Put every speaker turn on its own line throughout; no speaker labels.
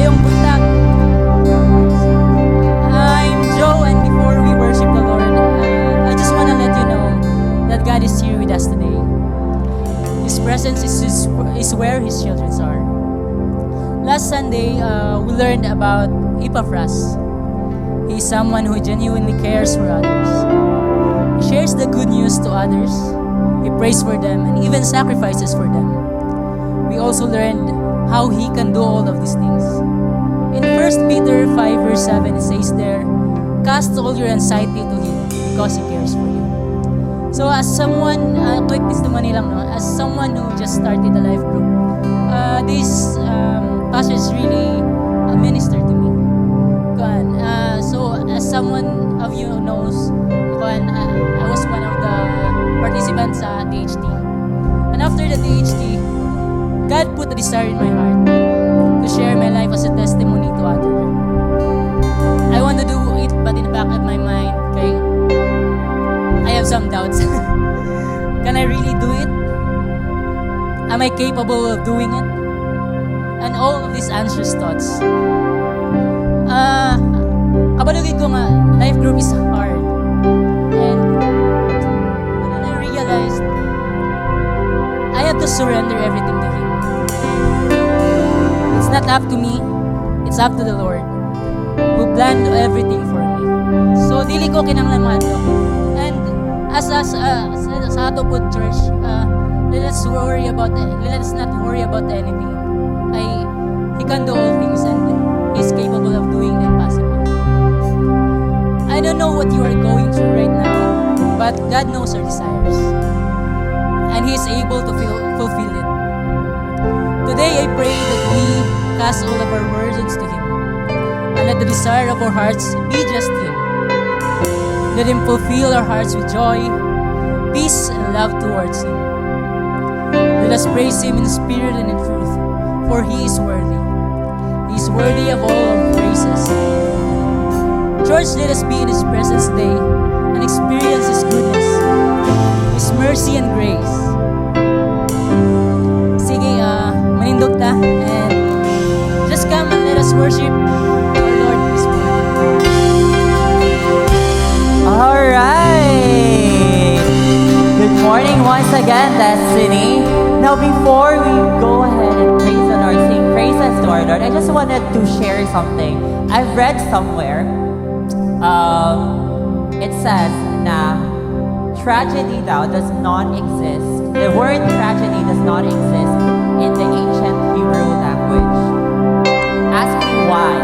Maayong buntag. I'm Joe, and before we worship the Lord, I just want to let you know that God is here with us today. His presence is where His children are. Last Sunday, we learned about Epaphras. He is someone who genuinely cares for others. He shares the good news to others. He prays for them and even sacrifices for them. We also learned how He can do all of these things. In 1 Peter 5 verse 7, it says there, "Cast all your anxiety to Him because He cares for you." So as someone, quick testimony lang, no? As someone who just started a life group, this passage really ministered to me. So as someone of you knows, I was one of the participants sa DHT. And after the DHT, God put a desire in my heart to share my life as a testimony to others. I want to do it, but in the back of my mind, okay, I have some doubts. Can I really do it? Am I capable of doing it? And all of these anxious thoughts. Kabalugin ko nga, life group is hard. And when I realized, I have to surrender everything to Him. It's not up to me, it's up to the Lord who planned everything for me. So dili ko kinanglaman to. And as sa ato po church, let us not worry about anything. He can do all things and He's capable of doing the impossible. I don't know what you are going through right now, but God knows our desires. And He is able to fulfill it. Today I pray that we cast all of our burdens to Him, and let the desire of our hearts be just Him. Let Him fulfill our hearts with joy, peace, and love towards Him. Let us praise Him in spirit and in truth, for He is worthy. He is worthy of all our praises. Church, let us be in His presence today and experience His goodness, His mercy and grace. Sige, manindog ta, and just come and let us worship our Lord this morning.
Alright! Good morning once again, Destiny. Now before we go ahead and praise the Lord, sing praises to our Lord, I just wanted to share something. I've read somewhere, it says na tragedy daw does not exist. The word tragedy does not exist in the ancient Hebrew language. Ask me why.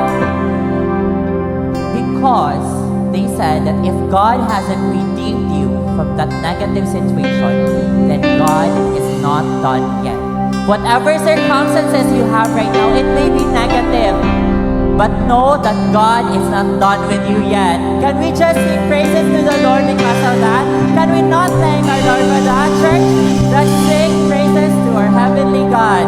Because they said that if God hasn't redeemed you from that negative situation, then God is not done yet. Whatever circumstances you have right now, it may be negative, but know that God is not done with you yet. Can we just sing praises to the Lord because of that? Can we not thank our Lord for that, church? Let's sing praises to our heavenly God.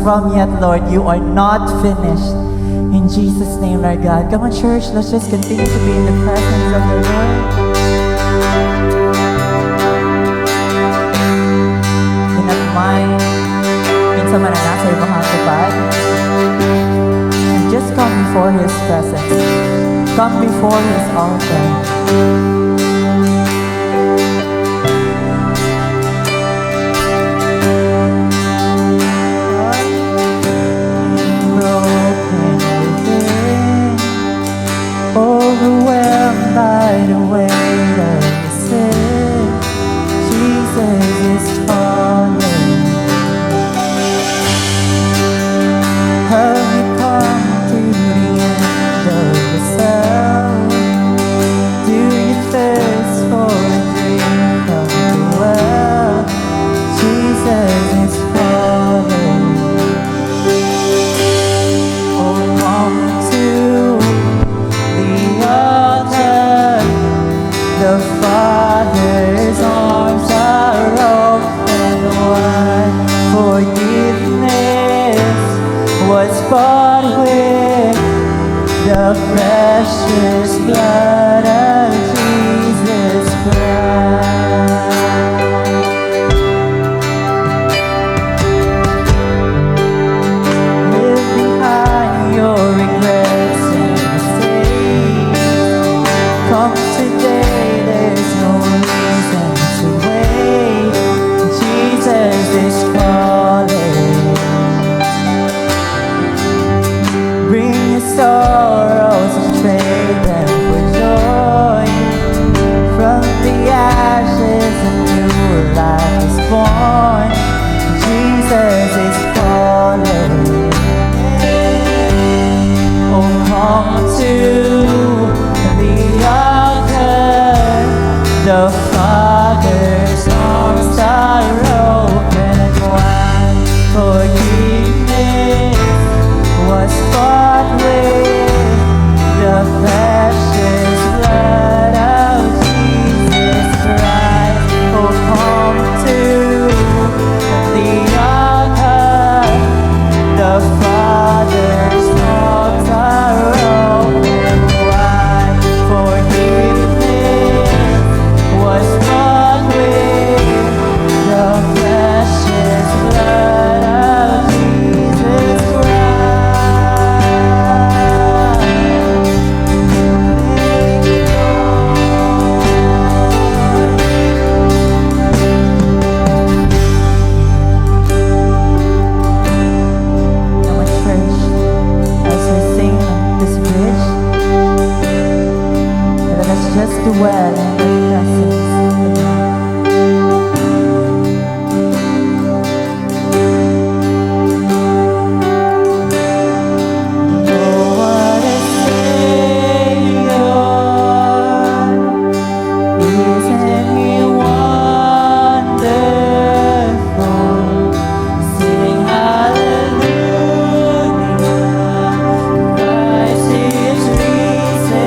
from yet, Lord. You are not finished. In Jesus' name, Lord God. Come on, church, let's just continue to be in the presence of the Lord. Do not mind minsan man na nasa ibang hanggapan. Just come before His presence. Come before His altar. Overwhelmed by the weight of the sin, Jesus is calling. Have you come to the end of yourself? Do you thirst for a drink of the well? Jesus is calling. Oh, come to the altar. The Father's arms are open wide. Forgiveness was bought with the precious blood of Jesus Christ. Leave behind your regrets and mistakes. Come today, there's no reason to wait. Jesus is calling. Bring your sorrows and trade them for joy. From the ashes a new life is born. Jesus is calling. Oh, come to the altar. The Father's arms are open wide. Forgiveness was bought with the precious blood of Jesus Christ. Oh, come to the altar. The Father's arms are open wide. Forgiveness was bought with the precious blood of Jesus Christ. Thank you, Lord. Now, my church, as we sing this bridge, let us just dwell in the presence of the Lord. Oh, what a Savior! Isn't He wonderful? Sing hallelujah! Christ is risen.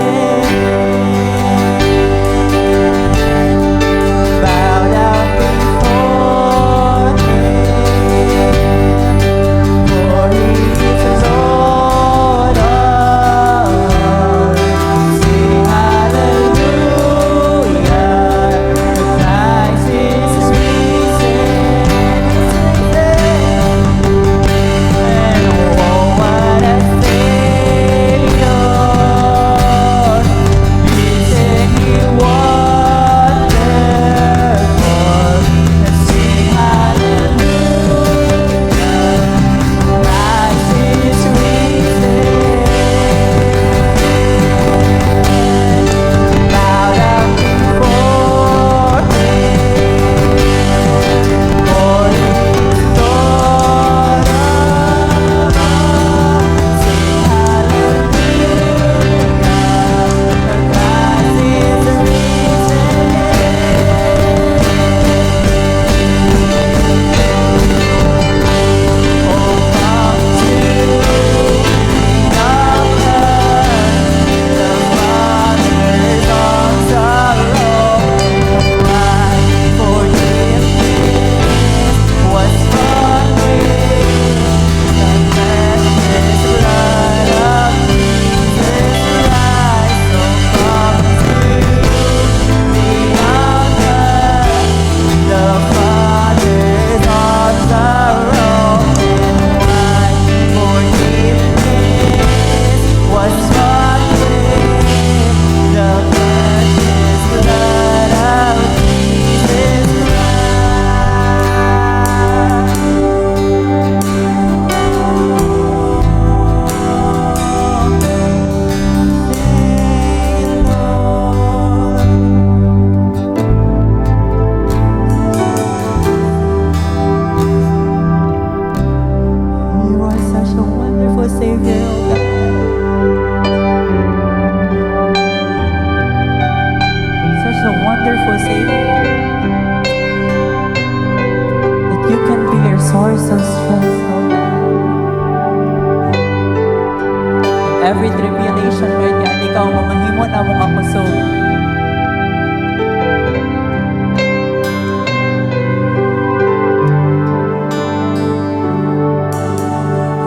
salvation, Lord God. Ikaw mamahimo na mong ako so.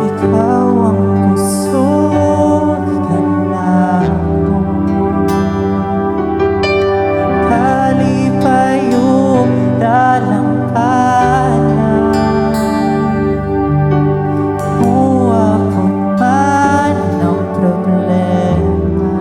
Ikaw ang kusog ko. Kalipayong dalampanan. Huwapot man ang problema.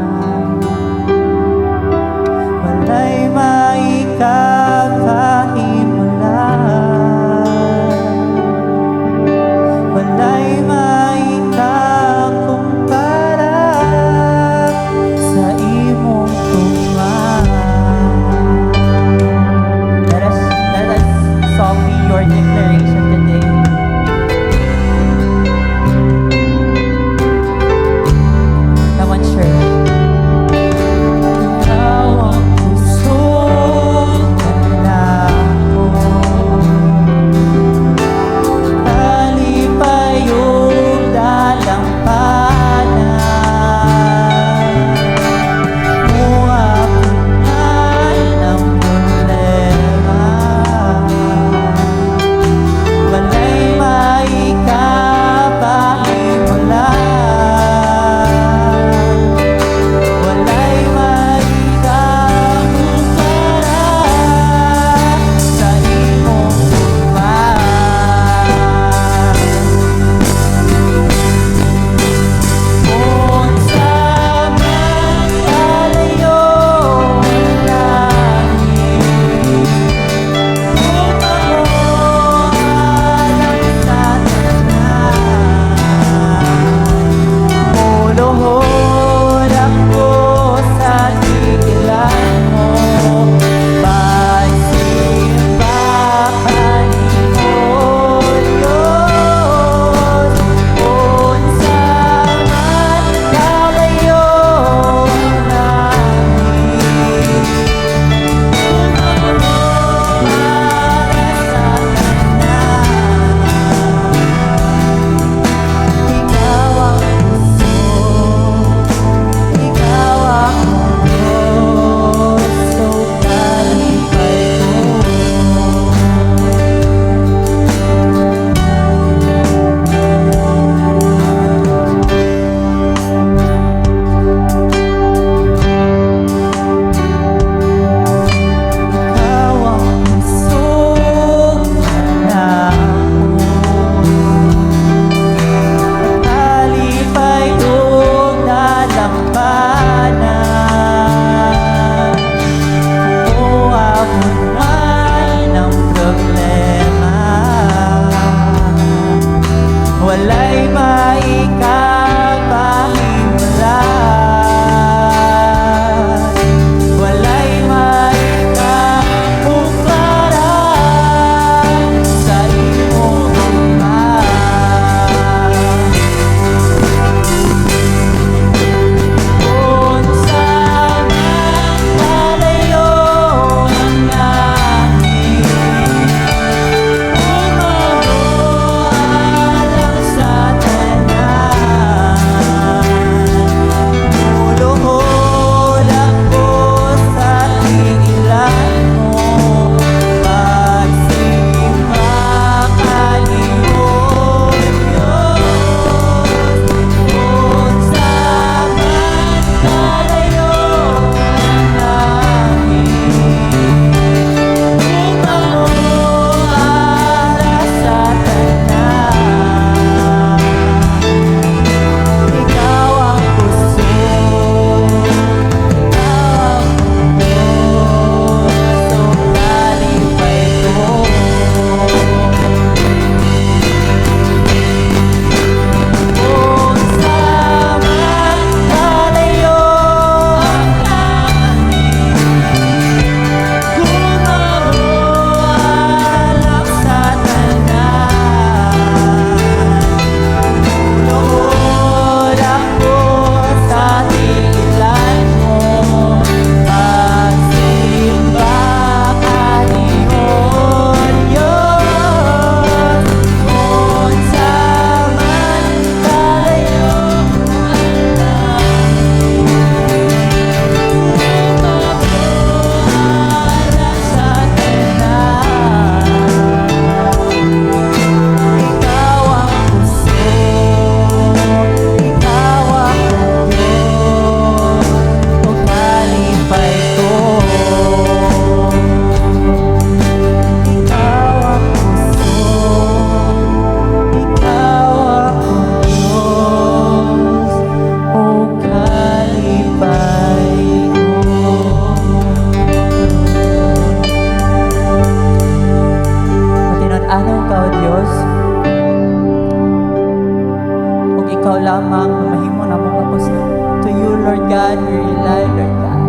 God, we rely, Lord God.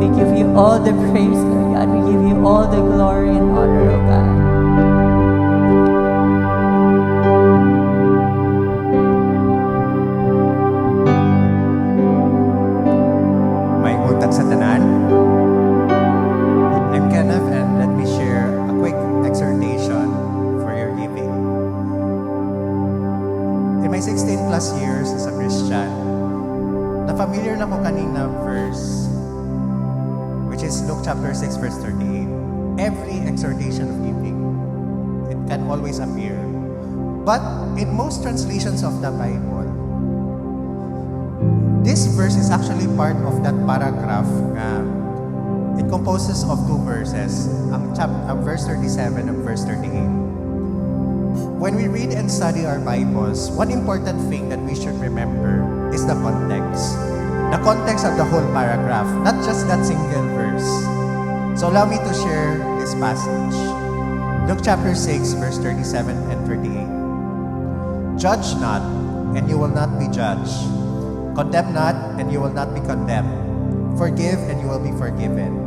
We give you all the praise, Lord God. We give you all the glory and honor, O God.
May untag sa tanan. I'm Kenneth and let me share a quick exhortation for your giving. In my 16 plus years as a Christian, na-familiar na ko kanina verse, which is Luke chapter 6 verse 38. Every exhortation of giving, it can always appear. But in most translations of the Bible, this verse is actually part of that paragraph. It composes of two verses, verse 37 and verse 38. When we read and study our Bibles, one important thing that we should remember is the context. The context of the whole paragraph, not just that single verse. So allow me to share this passage. Luke chapter 6, verse 37 and 38. Judge not, and you will not be judged. Condemn not, and you will not be condemned. Forgive, and you will be forgiven.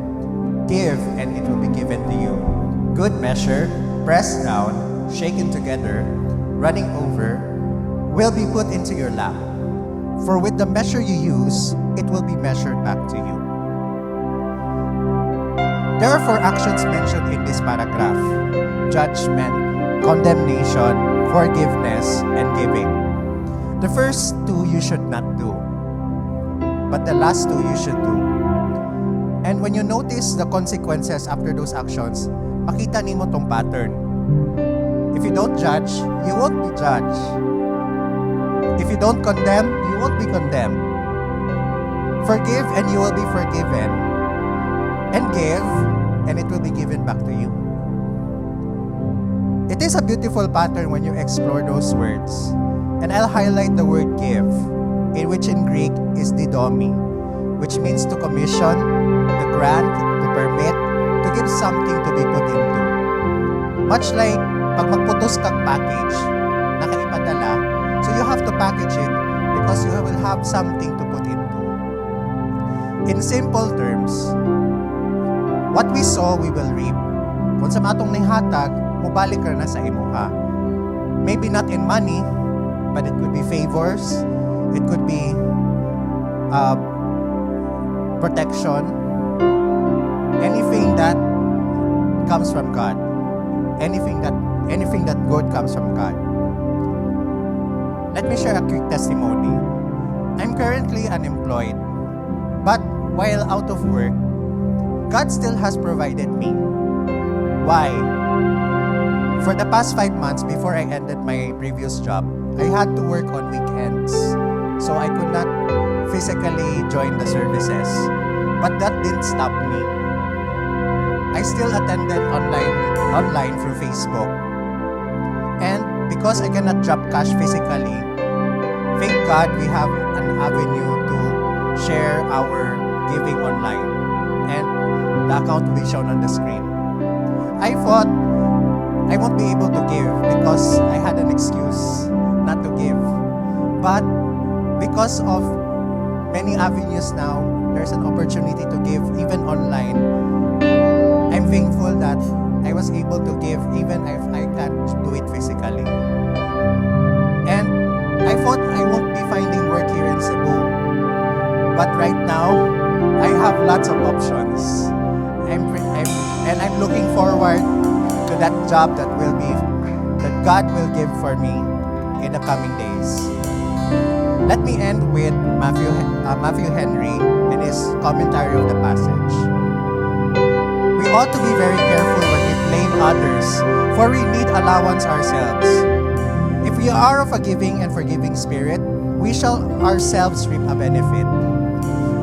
Give, and it will be given to you. Good measure, pressed down, shaken together, running over, will be put into your lap. For with the measure you use, it will be measured back to you. There are four actions mentioned in this paragraph: judgment, condemnation, forgiveness, and giving. The first two you should not do, but the last two you should do. And when you notice the consequences after those actions, makita nimo tong pattern. If you don't judge, you won't be judged. If you don't condemn, you won't be condemned. Forgive and you will be forgiven. And give, and it will be given back to you. It is a beautiful pattern when you explore those words. And I'll highlight the word give, in which in Greek is didomi, which means to commission, to grant, to permit, to give something to be put into. Much like pag magputos kag package, nakaipadala, so you have to package it because you will have something to put into. In simple terms, what we sow, we will reap. Kung sa matong nihatag, mubalik ka na sa imuha. Maybe not in money, but it could be favors, it could be protection, anything that comes from God, anything that good comes from God. Let me share a quick testimony. I'm currently unemployed, but while out of work, God still has provided me. Why? For the past 5 months before I ended my previous job, I had to work on weekends, so I could not physically join the services. But that didn't stop me. I still attended online through Facebook. And because I cannot drop cash physically, thank God we have an avenue to share our giving online. And the account will be shown on the screen. I thought I won't be able to give because I had an excuse not to give. But because of many avenues now, there's an opportunity to give even online. I'm thankful that I was able to give even if I can't do it physically. And I thought I won't be finding work here in Cebu. But right now, I have lots of options. I'm looking forward to that job that God will give for me in the coming days. Let me end with Matthew Henry and his commentary of the passage. We ought to be very careful when we blame others, for we need allowance ourselves. If we are of a giving and forgiving spirit, we shall ourselves reap a benefit.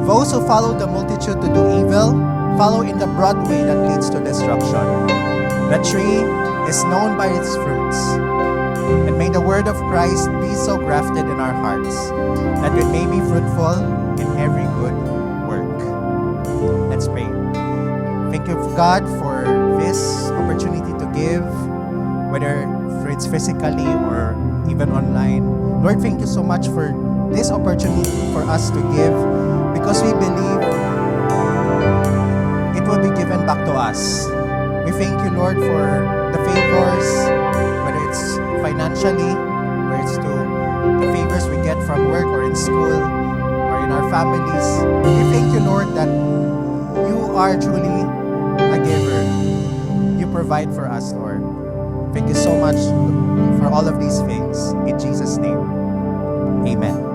Those who follow the multitude to do evil, follow in the broad way that leads to destruction. The tree is known by its fruits. And may the word of Christ be so grafted in our hearts that we may be fruitful in every good work. Let's pray. Thank you, God, for this opportunity to give, whether it's physically or even online. Lord, thank you so much for this opportunity for us to give because we believe it will be given back to us. We thank you, Lord, for the favors, whether it's financially, whether it's to the favors we get from work or in school or in our families. We thank you, Lord, that you are truly a giver. You provide for us, Lord. Thank you so much for all of these things. In Jesus' name, amen.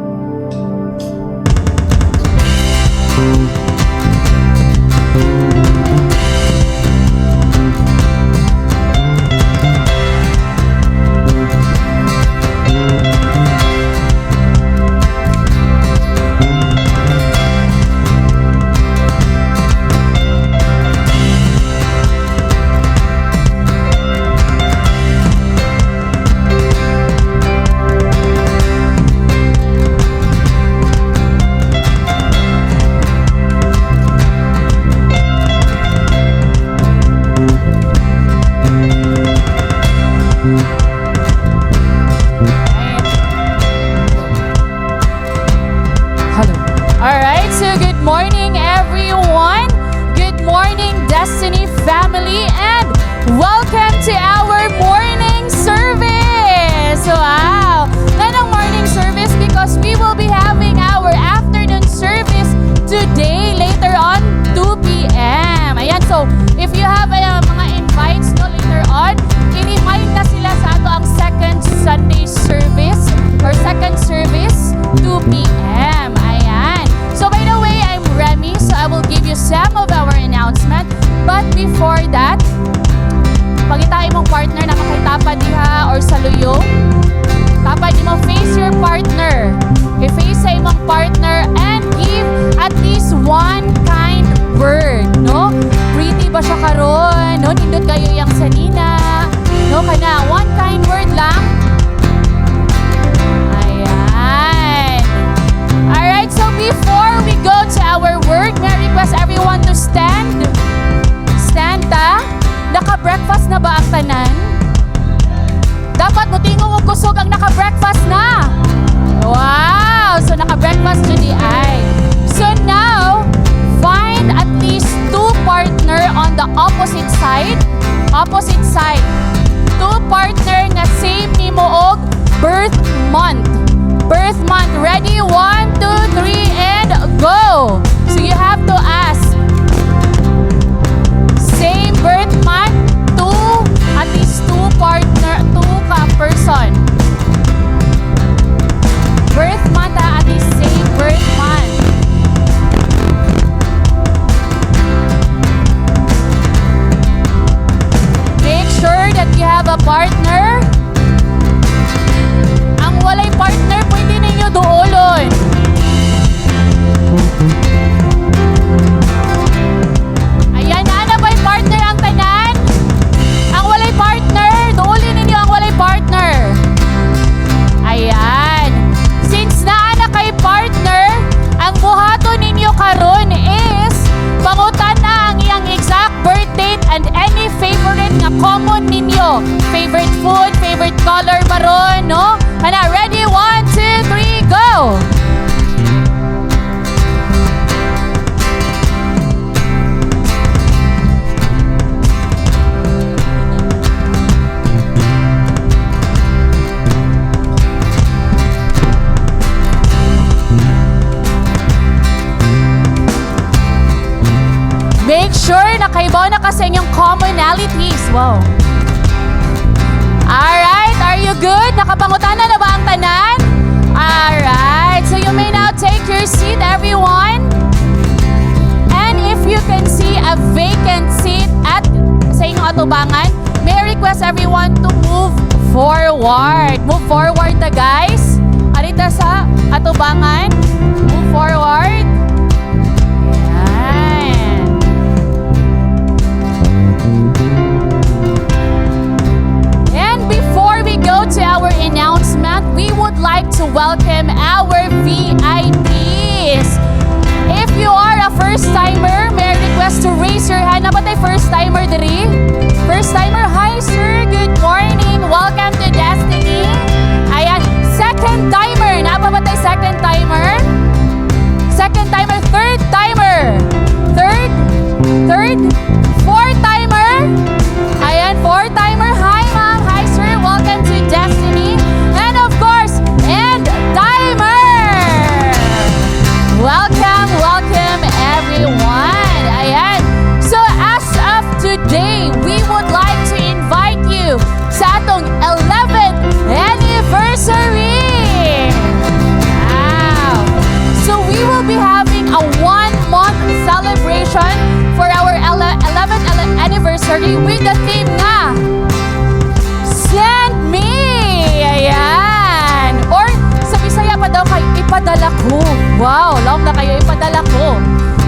Hello. Alright, so good morning everyone. Good morning Destiny family and welcome to our morning service. Wow! Not a morning service because we will be having our afternoon service today later on 2 p.m. Ayan, so if you have mga invites no later on, i-remind na sila sa ato ang second Sunday service or second service 2 p.m. Ayan. So by the way, I'm Remy, so I will give you some of our announcement. But before that, pagita imong partner na makitapad diha or saluyo, tapad mo face your partner. I-face sa imong partner and give at least one kind word, no? Pretty ba siya karon? No, nindot kayo yang sanina. No, kana one kind word lang. Ayan. Alright, so before we go to our word, may I request everyone to stand. Stand ta. Naka-breakfast na ba ang tanan? Dapat mutingong og kusog ang naka-breakfast na. Wow! So naka-breakfast judi ay. So now, find at least 2 partner on the opposite side. Opposite side. 2 partner nga same nimo og birth month. Birth month. Ready? 1, 2, 3, and go! So you have to ask. Same birth month, 2, at least 2 partner, 2 ka person. Birth month at least same birth month. Make sure that you have a partner. Ang walay partner, pwede ninyo duolon. Ayan, na ba'y partner ang tanan? Ang walay partner, duolin ninyo ang walay partner. Ayan. Since naana kay partner, ang buhaton ninyo karon is pangutan na ang iyang exact birth date and any favorite nga common ninyo. Favorite food, favorite color maron, no? Hana, ready? 1, 2, 3, go! Make sure na kaibaw na kasi inyong commonalities. Wow. Alright, are you good? Nakapangutana na ba ang tanan? Alright, so you may now take your seat, everyone. And if you can see a vacant seat at sa inyong atubangan, may I request everyone to move forward. Move forward ta guys. Arita sa atubangan. Move forward. Ayan. And before we go to our announcement, we would like to welcome our VIPs. If you are a first-timer, may I request to raise your hand. Na ba tayo first-timer diri? First-timer, hi sir, good morning. Welcome to Destiny. Ayan, second-timer. Na ba tayo second-timer? anniversary with the theme nga, Send Me! Ayan! Or sa Bisaya pa daw kayo, ipadala ko. Wow, long na kayo, ipadala ko.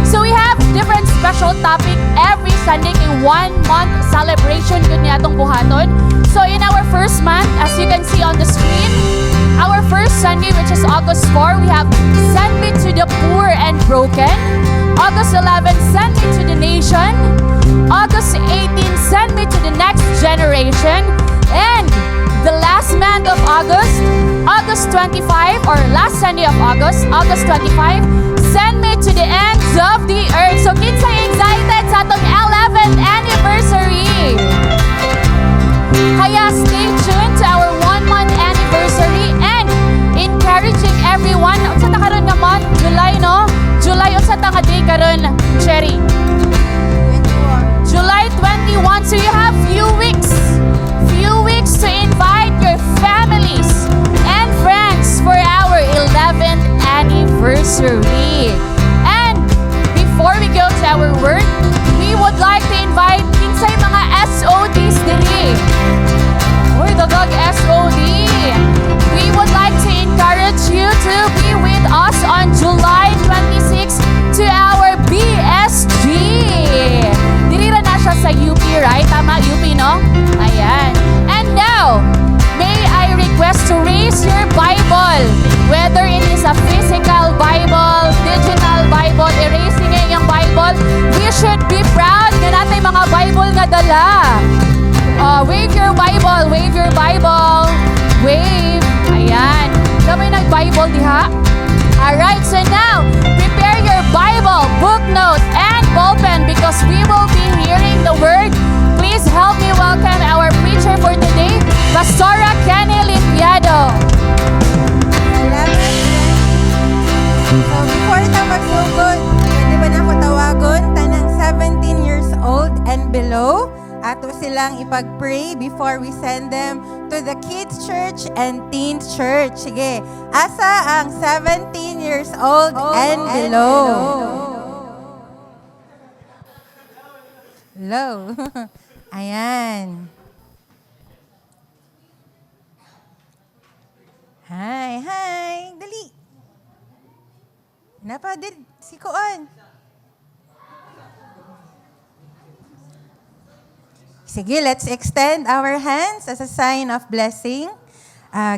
So we have different special topic every Sunday in 1 month celebration yun niya itong buhaton. So in our first month, as you can see on the screen, our first Sunday, which is August 4, we have Send Me to the Poor and Broken. August 11, Send Me to the Nation. August 18, Send Me to the Next Generation. And the last month of August, August 25, or last Sunday of August, August 25, Send Me to the Ends of the Earth. So kinsay excited sa atong 11th anniversary. Kaya stay tuned to our 1 month anniversary and encouraging everyone. Unsa ta karon nga month? July, no? July, unsa ta nga day karon, Cherry? July 21. So you have few weeks to invite your families and friends for our 11th anniversary. And before we go to our word, we would like to invite kinsay mga SODs diri. Uy, dagag SOD. We would like to encourage you to be with us on July 26 to our BSG. Dirira na siya sa UP, right? Tama, UP, no? Ayan. And now, may I request to raise your Bible. Whether it is a physical Bible, digital Bible, erasing yung Bible, we should be proud na natin mga Bible nga dala. Wave your Bible, wave your Bible. Wave. Ayan. Kami nag-Bible diha. Alright, so now, prepare your Bible, book notes, and ballpen because we will be hearing the word. Please help me welcome our preacher for today, Pastora Kenny Limpiado.
Salamat. So, before ito magsugod, pwede ba na ako tawagon? Tanang 17 years old and below. Ato silang ipag-pray before we send them to the kids church and teens church. Sige, asa ang 17 years old and below? Low. Ayan. Hi. Dali. Napadid si Kuan. Sige, let's extend our hands as a sign of blessing.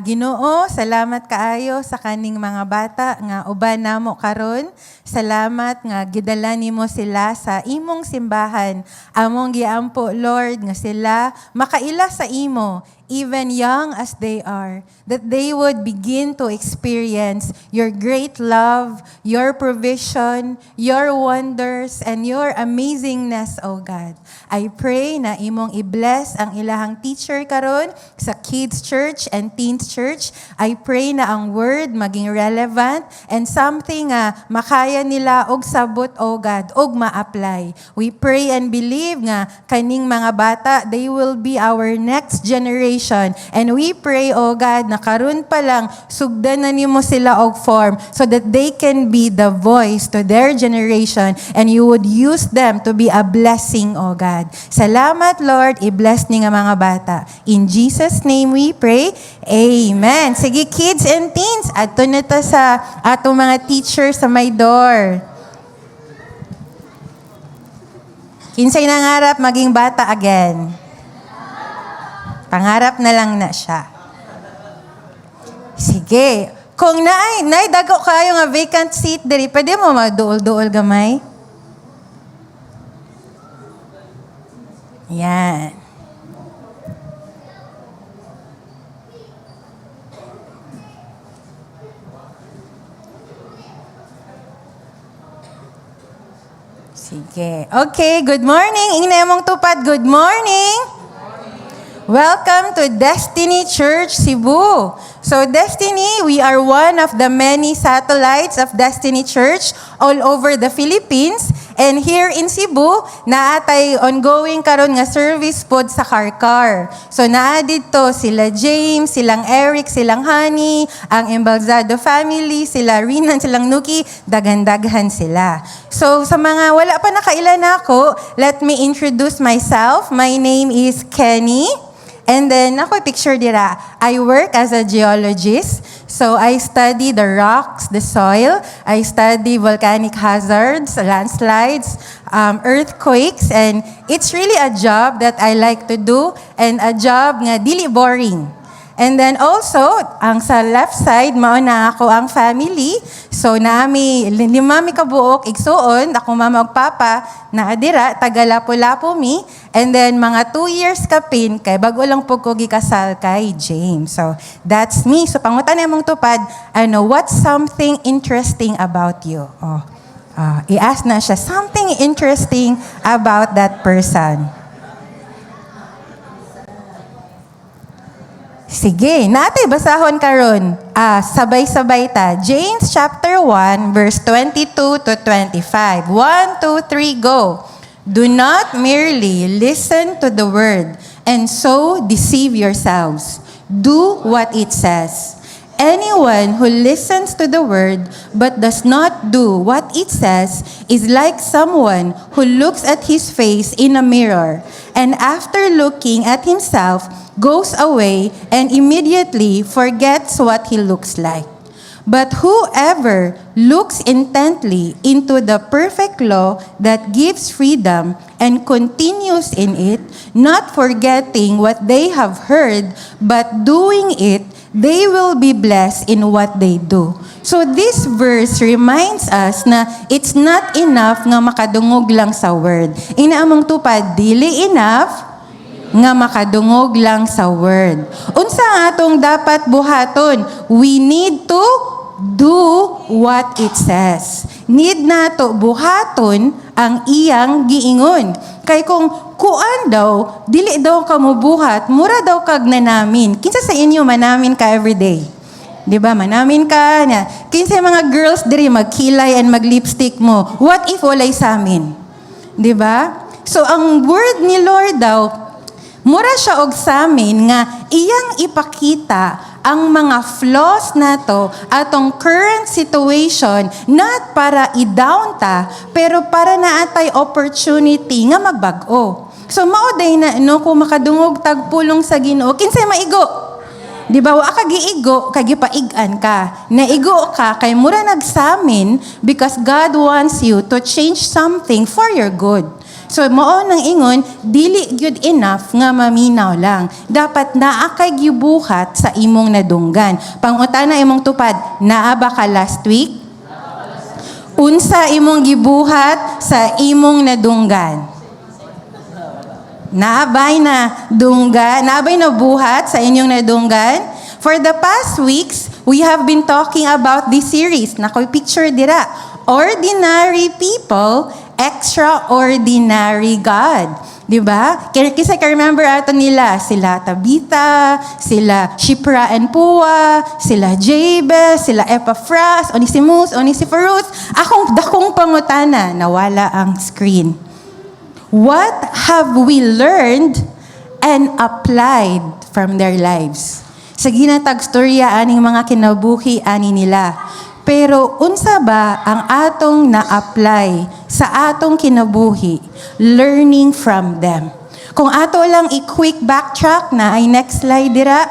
Ginoo, salamat kaayo sa kaning mga bata nga uban namo karon. Salamat nga gidala nimo sila sa imong simbahan. Among giampo, Lord, nga sila makaila sa imo, even young as they are, that they would begin to experience your great love, your provision, your wonders, and your amazingness, O God. I pray na imong i-bless ang ilahang teacher karon sa kids church and teens church. I pray na ang word maging relevant and something makaya nila og sabot, O God, og ma-apply. We pray and believe nga kaning mga bata, they will be our next generation. And we pray, O God, na karon pa lang sugdan na nimo sila og form so that they can be the voice to their generation and you would use them to be a blessing, O God. Salamat, Lord. I-bless ni nga mga bata. In Jesus' name we pray. Amen. Sige, kids and teens, ato na to sa atong mga teachers sa may door. Kinsay nangarap maging bata again? Pangarap na lang na siya. Sige. Kung naay dago kayo nga vacant seat diri, pwede mo magduol-duol gamay? Yan. Sige. Okay, good morning. Ingna mong tupad, good morning. Welcome to Destiny Church Cebu. So Destiny, we are one of the many satellites of Destiny Church all over the Philippines. And here in Cebu, naatay ongoing karon nga service pod sa Karkar. So naa dito sila James, silang Eric, silang Honey, ang Embalzado family, sila Rinan, silang Nuki, daghan-daghan sila. So sa mga wala pa nakailan ako, let me introduce myself. My name is Kenny. And then, ako picture dira, I work as a geologist. So, I study the rocks, the soil. I study volcanic hazards, landslides, earthquakes. And it's really a job that I like to do and a job nga dili boring. And then also, ang sa left side, mauna ako ang family. So, lima mi kabuok, igsuon, ako mama ug papa, naadira, taga-Lapu-Lapu mi. And then, mga 2 years kapin, kay bago lang po ko gikasal kay James. So, that's me. So, pangutan na mong tupad, what's something interesting about you? I-ask na siya, something interesting about that person. Sige, natay basahon karon. Sabay-sabay ta. James chapter 1 verse 22 to 25. 1, 2, 3, go. Do not merely listen to the word and so deceive yourselves. Do what it says. Anyone who listens to the word but does not do what it says is like someone who looks at his face in a mirror and after looking at himself goes away and immediately forgets what he looks like. But whoever looks intently into the perfect law that gives freedom and continues in it, not forgetting what they have heard, but doing it, they will be blessed in what they do. So this verse reminds us na it's not enough nga makadungog lang sa word. Inaamong tupad, dili enough nga makadungog lang sa word. Unsa ang atong dapat buhaton? We need to do what it says. Need nato buhaton ang iyang giingon. Kay kung kuan daw, dili daw ka mubuhat, mura daw kag nanamin. Kinsa sa inyo manamin ka everyday? Di ba? Manamin ka na. Kinsa mga girls diri magkilay and maglipstick mo. What if walay sa amin? Di ba? So ang word ni Lord daw, mura siya og sa amin nga iyang ipakita ang mga flaws nato atong current situation not para i-down ta pero para naatay opportunity nga magbag-o. So mao day na kung makadungog tagpulong sa Ginoo kinsay maigo? Di ba wa ka giigo kay gipaigan ka. Naigo ka kay mura nagsamin because God wants you to change something for your good. So, mao nang ingon, dili gyud enough nga maminaw lang. Dapat naa kay gibuhat sa imong nadunggan. Pangutana imong tupad, naa ba ka last week? Unsa imong gibuhat sa imong nadunggan? Naabay na dunggan, naabay na buhat sa inyong nadunggan? For the past weeks, we have been talking about this series. Nakoy picture dira. Ordinary people, extraordinary God. Diba? Kasi remember ato nila, sila Tabitha, sila Shipra and Pua, sila Jabez, sila Epaphras, Onesiphorus. Dakong pangutana, nawala ang screen. What have we learned and applied from their lives? Sa ginatag storya aning mga kinabuhi ani nila. Pero unsa ba ang atong na-apply sa atong kinabuhi, learning from them? Kung ato lang i-quick backtrack na ay next slide dira,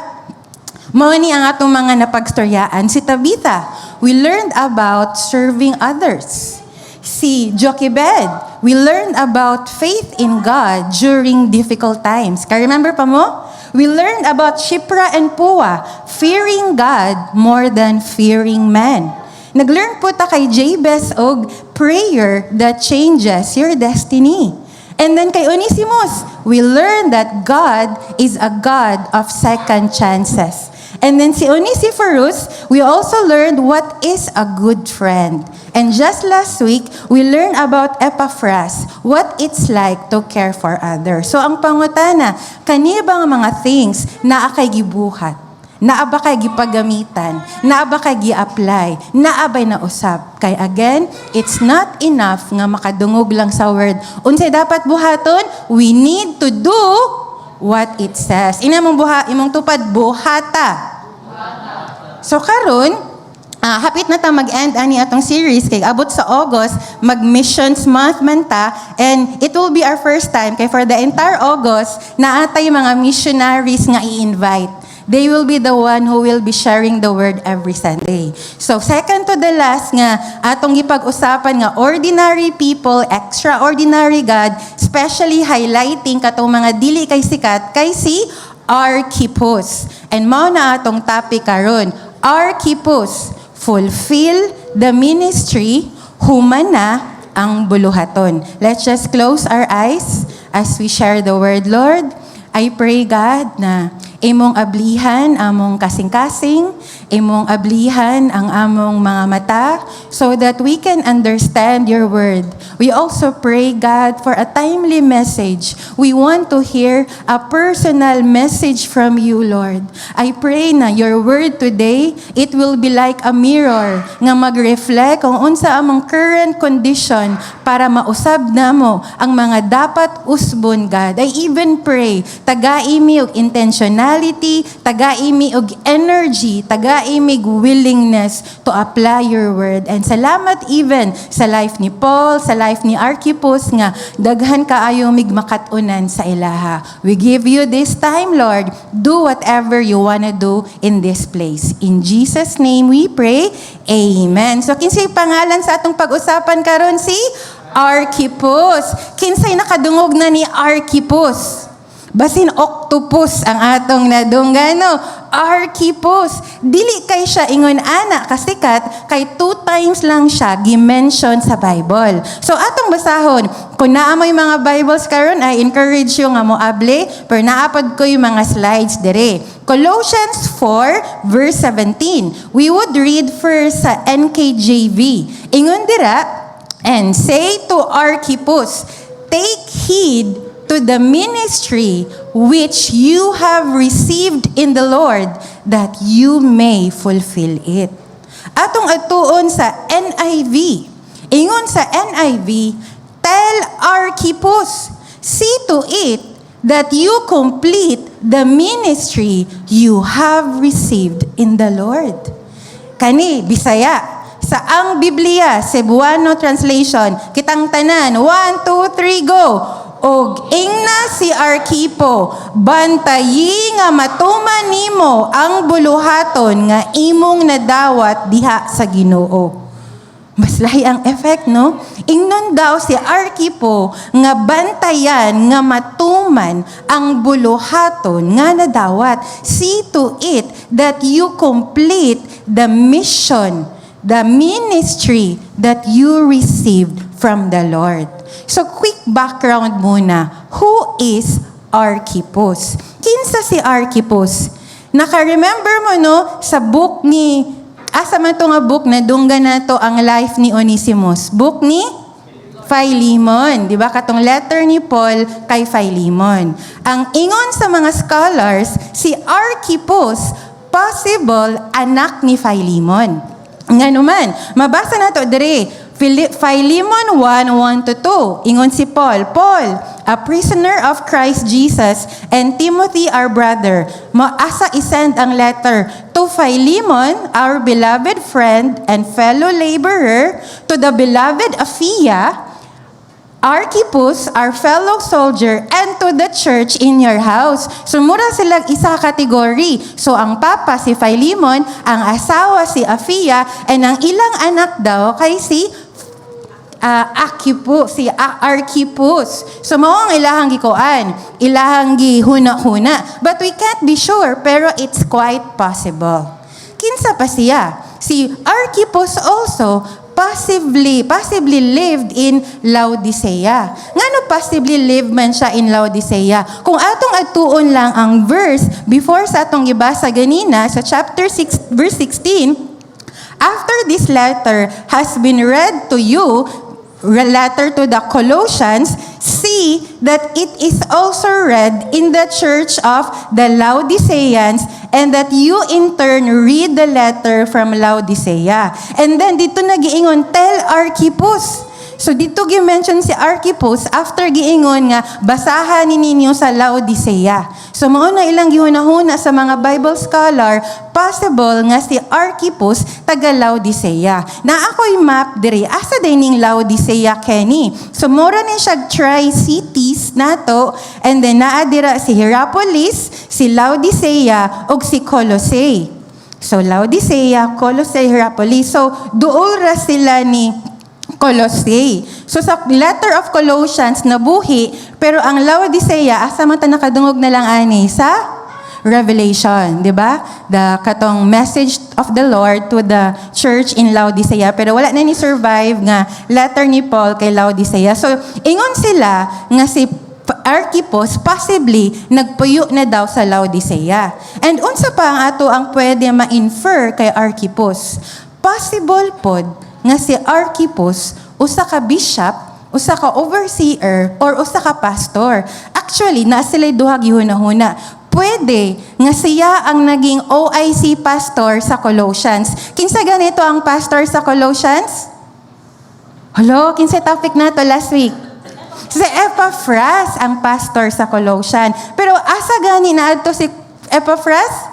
mao ni ang atong mga napagstoryaan. Si Tabitha, we learned about serving others. Si Jochebed, we learned about faith in God during difficult times. Remember pa mo? We learned about Shipra and Pua, fearing God more than fearing man. Nag-learn po ta kay Jabez og prayer that changes your destiny. And then kay Onesimus, we learned that God is a God of second chances. And then si Onesiphorus, we also learned what is a good friend. And just last week, we learned about Epaphras, what it's like to care for others. So ang pangutana, kani bang mga things na akay gibuhat? naa ba kay gipagamitan, naa ba kay gi-apply, naa ba'y nausab. Kay again, it's not enough nga makadungog lang sa word. Unsay dapat buhaton? We need to do what it says. Imong tupad buhata. So karon, hapit na ta mag-end ani atong series kay abot sa August, mag-missions month man ta, and it will be our first time kay for the entire August naatay mga missionaries nga i-invite. They will be the one who will be sharing the word every Sunday. So second to the last nga atong gipag-usapan nga ordinary people, extraordinary God, especially highlighting katong mga dili kay sikat kay si Archippus. And mao na atong topic karon. Archippus, fulfill the ministry, humana ang buluhaton. Let's just close our eyes as we share the word. Lord, I pray God na imong ablihan among kasing-kasing, imong ablihan ang among mga mata so that we can understand your word. We also pray, God, for a timely message. We want to hear a personal message from you, Lord. I pray na your word today, it will be like a mirror nga mag-reflect kung unsa among current condition para mausab namo ang mga dapat usbon, God. I even pray, taga-imi og intentionality, taga-imi og energy, taga-imi og willingness to apply your word. And salamat even sa life ni Paul, sa life ni Archippus nga daghan kaayo mig makatunan sa ilaha. We give you this time, Lord. Do whatever you wanna do in this place. In Jesus' name we pray. Amen. So kinsay pangalan sa atong pag-usapan karon? Si Archippus. Kinsay nakadungog na ni Archippus? Basin octopus ang atong nadunggano. Archippus. Dili kay siya ingon ana kasikat kay 2 times lang siya gi-mention sa Bible. So atong basahon, kung naa mo yung mga Bibles karon, I encourage you nga mo able, pero naapad ko yung mga slides dire. Colossians 4 verse 17. We would read first sa NKJV. Ingon dira, and say to Archippus, take heed to the ministry which you have received in the Lord, that you may fulfill it. Atong atuon sa NIV. Ingon sa NIV, tell Archippus, see to it that you complete the ministry you have received in the Lord. Kani, Bisaya. Sa ang Biblia, Cebuano translation, kitang tanan, 1, 2, 3, go! Og ingna si Archipo, bantayi nga matuman nimo ang buluhaton nga imong nadawat diha sa Ginoo. Mas lahi ang effect, no? Ingnon daw si Archipo nga bantayan nga matuman ang buluhaton nga nadawat. See to it that you complete the mission, the ministry that you received from the Lord. So, quick background muna. Who is Archippus? Kinsa si Archippus? Naka-remember mo, no? Sa book ni, asa man to nga book na dunggan na to ang life ni Onesimus. Book ni Philemon. Di ba? Katong letter ni Paul kay Philemon. Ang ingon sa mga scholars, si Archippus, possible anak ni Philemon. Nga naman, mabasa na to dire. Philemon 1:1-2. Ingon si Paul, a prisoner of Christ Jesus, and Timothy, our brother. Asa isend ang letter to Philemon, our beloved friend and fellow laborer, to the beloved Apphia, Archippus, our fellow soldier, and to the church in your house. So, mura silang isa kategory. So, ang papa si Philemon, ang asawa si Apphia, and ang ilang anak daw kay si Archippus. So, mao ang ilahang gikuan. Ilahang gihuna-huna. But we can't be sure, pero it's quite possible. Kinsa pa siya? Si Archippus also possibly lived in Laodicea. Ngano possibly lived man siya in Laodicea? Kung atong atuon lang ang verse before sa atong gibasa ganina sa chapter 6 verse 16, after this letter has been read to you, letter to the Colossians, see see that it is also read in the church of the Laodiceans, and that you in turn read the letter from Laodicea. And then dito nagiingon, tell Archippus. So dito gi-mention si Archippus after giingon nga basahan ni ninyo sa Laodicea. So mao na ilang gihunahuna sa mga Bible scholar, possible nga si Archippus taga Laodicea. Na ako'y map diri asa dining Laodicea Kenny. So mora ni siya tri-cities nato, and then naa dira si Hierapolis, si Laodicea ug si Colossae. So Laodicea, Colossae, Hierapolis. So duol ra sila ni Colossae. So sa letter of Colossians nabuhi, pero ang Laodicea asa man ta nakadungog na lang ani sa Revelation, di ba? The katong message of the Lord to the church in Laodicea, pero wala na ni survive nga letter ni Paul kay Laodicea. So ingon sila nga si Archippus possibly nagpuyo na daw sa Laodicea. And unsa pa ang ato ang pwede ma-infer kay Archippus? Possible pod nga si Archippus usa ka bishop, usa ka overseer, or usa ka pastor. Actually, na sila duha gihunahuna. Pwede nga siya ang naging OIC pastor sa Colossians. Kinsa ganito ang pastor sa Colossians? Hello, kinsa topic nato last week? Si Epaphras ang pastor sa Colossians. Pero asa gani naadto si Epaphras?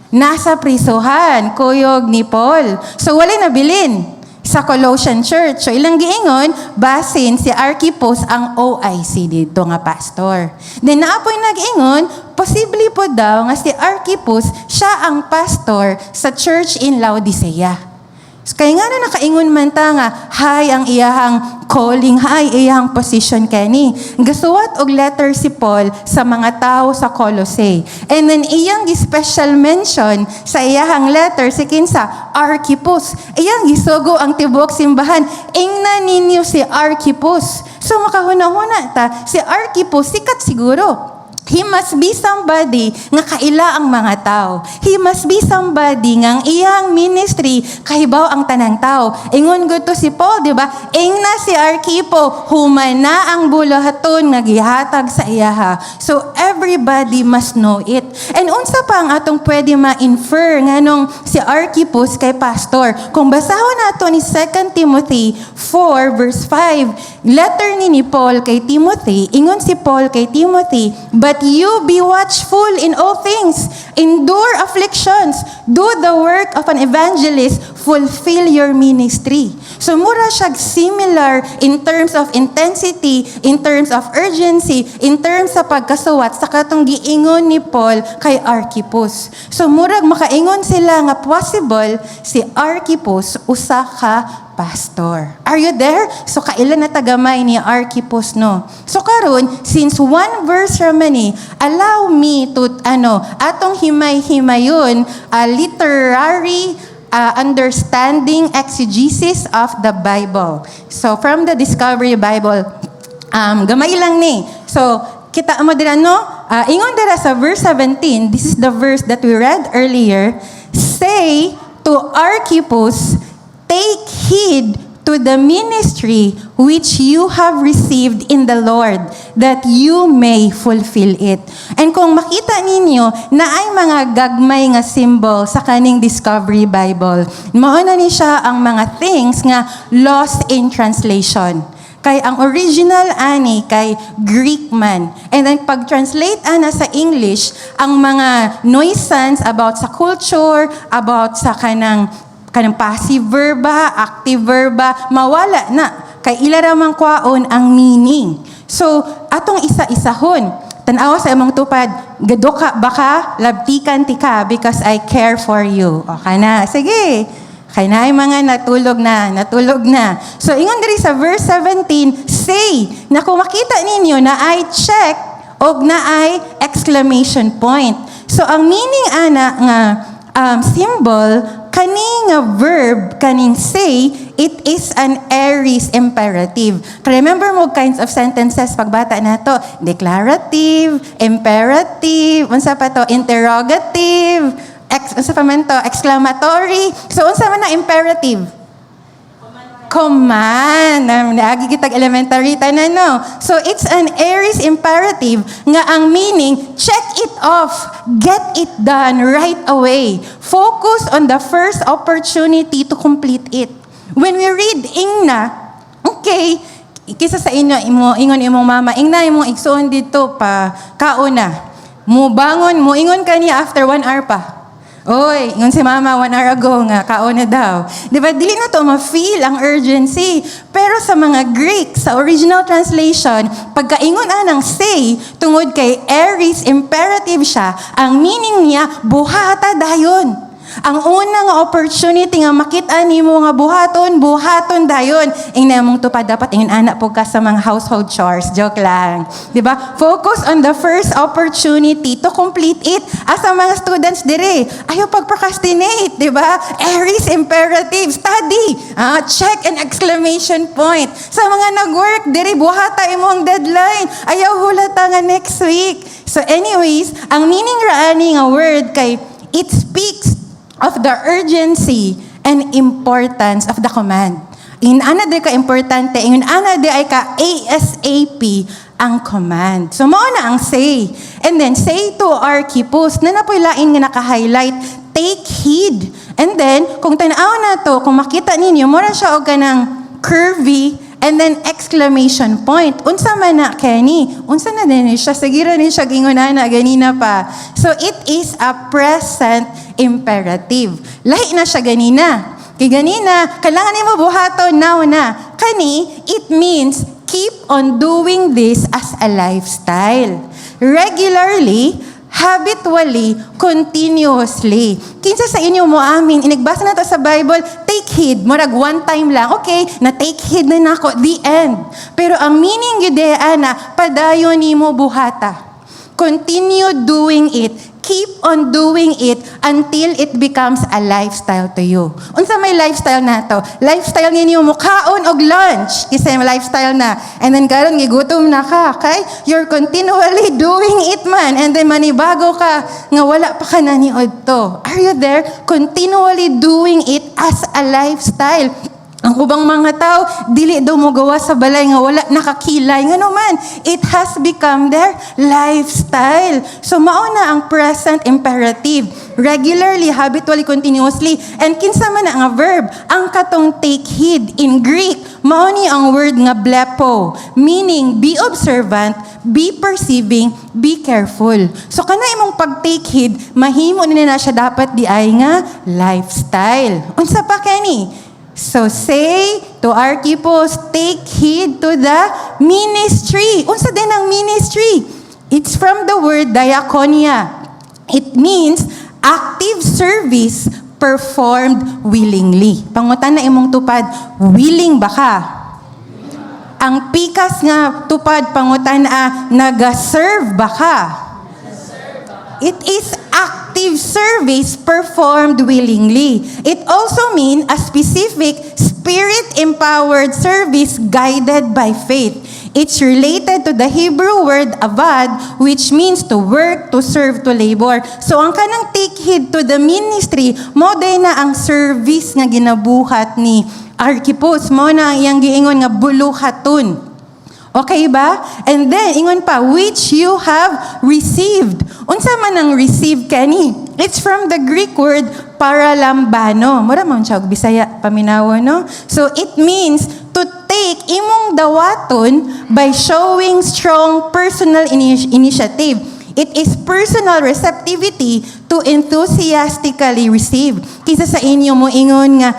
Nasa prisuhan, kuyog ni Paul. So wala nabilin sa Colossian Church. So ilang giingon, basin si Archippus ang OIC dito nga pastor. Then naapoy nag-ingon, posible po daw nga si Archippus siya ang pastor sa church in Laodicea. So, kaya nga na nakaingon man ta nga, hay ang iyahang calling, hay iyahang position kani. Gasuwat og letter si Paul sa mga tao sa Colossae. And then iyang special mention sa iyahang letter si kinsa Archippus. Iyang gisugo ang tibok simbahan. Ingna ninyo si Archippus. So makahuna-huna ta, si Archippus sikat siguro. He must be somebody nga kaila ang mga tao. He must be somebody nga ang iyang ministry kahibaw ang tanang tao. Ingon gud to si Paul, di ba? Ingna si Archipo, humana ang bulahaton nga gihatag sa iyaha. So everybody must know it. And unsa pa ang atong pwede ma-infer nganong si Archippus kay pastor? Kung basahon nato ni 2 Timothy 4 verse 5, letter ni Paul kay Timothy, ingon si Paul kay Timothy, but you be watchful in all things, endure afflictions, do the work of an evangelist, fulfill your ministry. So mura siya similar in terms of intensity, in terms of urgency, in terms sa pagkasuwat sa katong giingon ni Paul kay Archippus. So murag makaingon sila nga possible si Archippus usa ka pastor. Are you there? So kailan na tagamay ni Archippus, no? So karon, since one verse Ramani, allow me to atong himay-himayon literary understanding exegesis of the Bible. So from the Discovery Bible, gamay lang ni. So kita mo dira no? Ingon dira sa verse 17, this is the verse that we read earlier. Say to Archippus, take heed to the ministry which you have received in the Lord, that you may fulfill it. And kung makita ninyo na ay mga gagmay nga symbol sa kaning Discovery Bible, mauna ni siya ang mga things nga lost in translation. Kay ang original ani kay Greek man. And then pag-translate ana sa English, ang mga nuisance about sa culture, about sa kanang passive verba, active verba, mawala na. Kay ila ramang kwaon ang meaning. So, atong isa-isahon. Tanawa sa imong tupad, gaduka baka, labtikan tika because I care for you. O kana, sige. Kay na ay mga natulog na. So, ingon diri sa verse 17, say, na kung makita ninyo na ay check, o na ay exclamation point. So, ang meaning ana nga symbol, kaning verb, kaning say, it is an aorist imperative. Remember mo kinds of sentences pagbata na to. Declarative, imperative, unsa pa to? Interrogative, unsa pa man to? Exclamatory. So, unsa man na imperative? command. Agi kitag elementary tanan, no? So it's an aorist imperative nga ang meaning, check it off, get it done right away. Focus on the first opportunity to complete it. When we read ingna, okay, kisa sa inyo, ingon imong mama, ingna imong igsuon dito pa, kauna. Bangon mo, ingon ka niya after 1 hour pa. Oy, ingon si mama 1 hour ago nga, kauna daw. Di ba, dili na to ma-feel ang urgency. Pero sa mga Greek, sa original translation, pagkaingon ng say, tungod kay aorist imperative siya, ang meaning niya, buhata dayon. Ang unang opportunity nga makita nimo nga buhaton dayon. Ingna mong tupad dapat ingin anak po ka sa mga household chores. Joke lang. 'Di ba? Focus on the first opportunity to complete it. Asa mga students dire, ayo pag-procrastinate, 'di ba? Aorist imperative, study. Check and exclamation point. Sa mga nag-work dire, buhata imong deadline. Ayaw hulata nga next week. So anyways, ang meaning raani nga word kay it speaks of the urgency and importance of the command. In ana di ka importante, in ana di ay ka ASAP ang command. So mao na ang say. And then say to Archippus, na napoy lain nga naka-highlight, take heed. And then kung tan-aw na to, kung makita ninyo, mura siya og kanang curvy and then exclamation point. Unsa man na Kenny? Unsa na din siya? Sigira din siya gingunana ganina pa. So it is a present imperative. Lahi na siya ganina. Kay ganina, kailangan nimo buhaton now na. Kani, it means keep on doing this as a lifestyle. Regularly, habitually, continuously. Kinsa sa inyo mo amin, inagbasa na to sa Bible, take heed, murag one time lang. Okay, na take heed na nako, the end. Pero ang meaning yun na, padayon nimo buhata. Continue doing it. Keep on doing it until it becomes a lifestyle to you. Unsa may lifestyle na to? Lifestyle ninyo mo kaon og lunch. Kasi may lifestyle na. And then karon gigutom na ka. Okay? You're continually doing it man. And then manibago ka nga wala pa ka naniod to. Are you there? Continually doing it as a lifestyle. Ang ubang mga tao, dili daw mo gawa sa balay nga wala nakakilay. Nga naman, it has become their lifestyle. So mao na ang present imperative. Regularly, habitually, continuously. And kinsa man na nga verb, ang katong take heed in Greek, mao ni ang word nga blepo. Meaning, be observant, be perceiving, be careful. So kana imong pag-take heed, mahimo nila na siya dapat di ay nga lifestyle. Unsa pa kani? So say to Archippus, take heed to the ministry. Unsa din ang ministry? It's from the word diakonia. It means active service performed willingly. Pangutan na imong tupad, willing ba ka? Ang pikas nga tupad pangutan naga-serve ba ka? It is active service performed willingly. It also means a specific spirit-empowered service guided by faith. It's related to the Hebrew word avad, which means to work, to serve, to labor. So ang kanang take heed to the ministry, mo day na ang service nga ginabuhat ni Archippus. Mo na ang iyang giingon nga buluhaton. Okay ba? And then, ingon pa, which you have received. Unsa man ang receive kani? It's from the Greek word paralambano. Mura man siya og Bisaya paminawo, no? So it means to take imong dawaton by showing strong personal initiative. It is personal receptivity to enthusiastically receive. Kisa sa inyo mo ingon nga,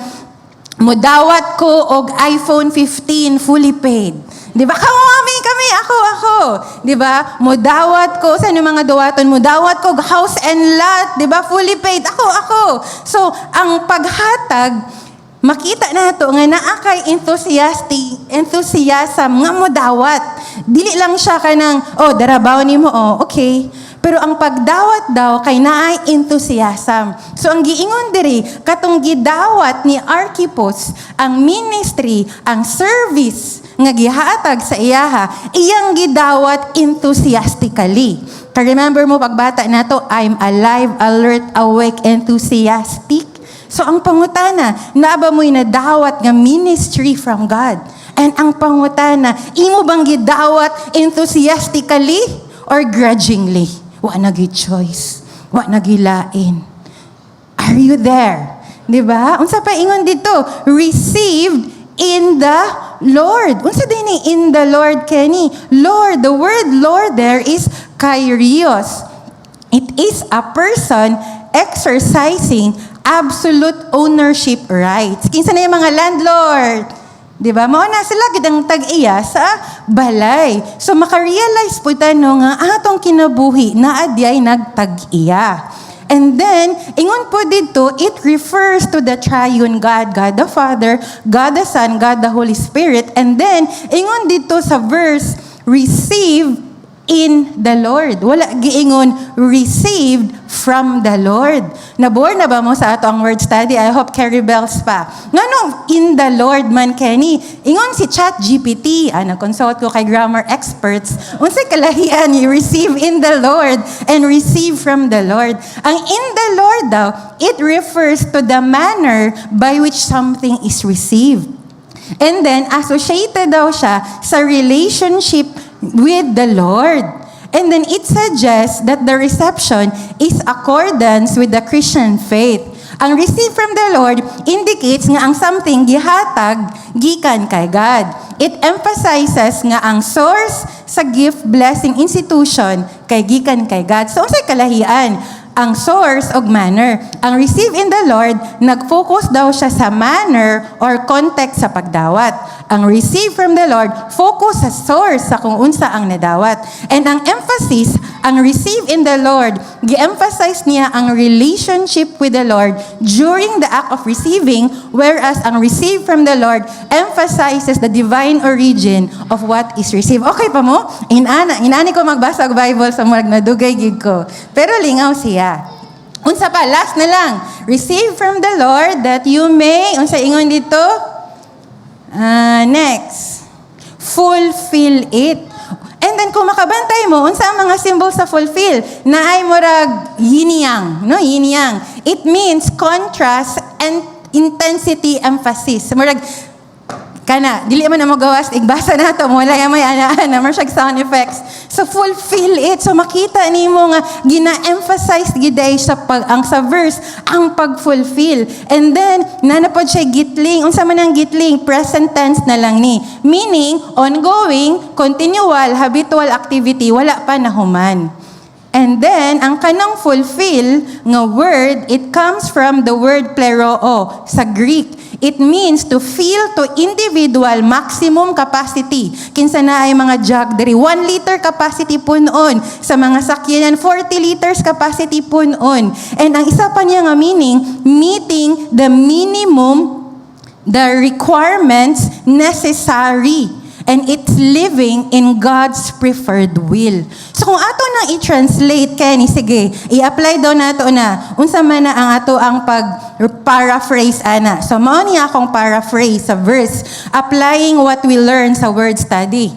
modawat ko og iPhone 15 fully paid. Di ba? Kami, ako. Di ba? Modawat ko, sa mga dawaton, modawat ko house and lot. Di ba? Fully paid. Ako. So, ang paghatag, makita na ito nga naakay enthusiasm nga modawat. Dili lang siya kanang, darabaw ni mo, okay. Pero ang pagdawat daw kay naay enthusiasm. So ang giingon diri, katong gidawat ni Archippus, ang ministry, ang service nga gihatag sa iyaha, iyang gidawat enthusiastically. Remember mo pagbata nato, I'm alive, alert, awake, enthusiastic. So ang pangutana, naaba mo'y nadawat nga ministry from God. And ang pangutana, imo bang gidawat enthusiastically or grudgingly? Wa na choice. Wa na lain. Are you there? Diba? Unsa pa ingon dito? Received in the Lord. Unsa din ni in the Lord, Kenny? Lord, the word Lord there is Kyrios. It is a person exercising absolute ownership rights. Kinsa na yung mga landlord? Diba? Mao na sila gidang tag-iya sa balay. So makarealize po tayo nga atong kinabuhi na adyay nagtag-iya. And then, ingon po dito, it refers to the triune God, God the Father, God the Son, God the Holy Spirit. And then, ingon dito sa verse, receive in the Lord. Wala giingon, received from the Lord. Nabore na ba mo sa ato ang word study? I hope carry bells pa. Nganong in the Lord man, Kenny? Ingon si ChatGPT, nag-consult ko kay grammar experts, unsay kalahian ni receive in the Lord and receive from the Lord. Ang in the Lord daw, it refers to the manner by which something is received. And then, associated daw siya sa relationship with the Lord. And then it suggests that the reception is accordance with the Christian faith. Ang receive from the Lord indicates nga ang something gihatag gikan kay God. It emphasizes nga ang source sa gift blessing institution kay gikan kay God. So unsay kalahian? Ang source og manner. Ang receive in the Lord, nag-focus daw siya sa manner or context sa pagdawat. Ang receive from the Lord, focus sa source sa kung unsa ang nadawat. And ang emphasis, ang receive in the Lord, gi-emphasize niya ang relationship with the Lord during the act of receiving, whereas ang receive from the Lord emphasizes the divine origin of what is received. Okay pa mo? Inani ko magbasa og Bible sa murag nadugay gid ko. Pero lingaw siya. Unsa pa, last na lang. Receive from the Lord that you may, unsa ingon dito? Next. Fulfill it. And then kung makabantay mo, unsa ang mga symbols sa fulfill? Na ay murag yin yang, no? Yin yang. It means contrast and intensity emphasis. Murag kana, dili man na mo gawas, igbasa na to, wala yung may ana-ana, masyag sound effects. So, fulfill it. So, makita ni mo nga, gina-emphasize giday sa verse, ang pag-fulfill. And then, nanapod siya gitling. Unsa man ang gitling? Present tense na lang ni. Meaning, ongoing, continual, habitual activity, wala pa nahuman. And then, ang kanang fulfill nga word, it comes from the word pleroo sa Greek. It means to fill to individual maximum capacity. Kinsa na ay mga jug diri 1 liter capacity po noon. Sa mga sakyanan 40 liters capacity po noon. And ang isa pa niya nga meaning, meeting the minimum, the requirements necessary. And it's living in God's preferred will. So kung ato nang i-translate, Kenny, sige, i-apply daw nato na, unsa man na ang ato ang pag-paraphrase, ana. So mao niya akong paraphrase sa verse, applying what we learn sa word study.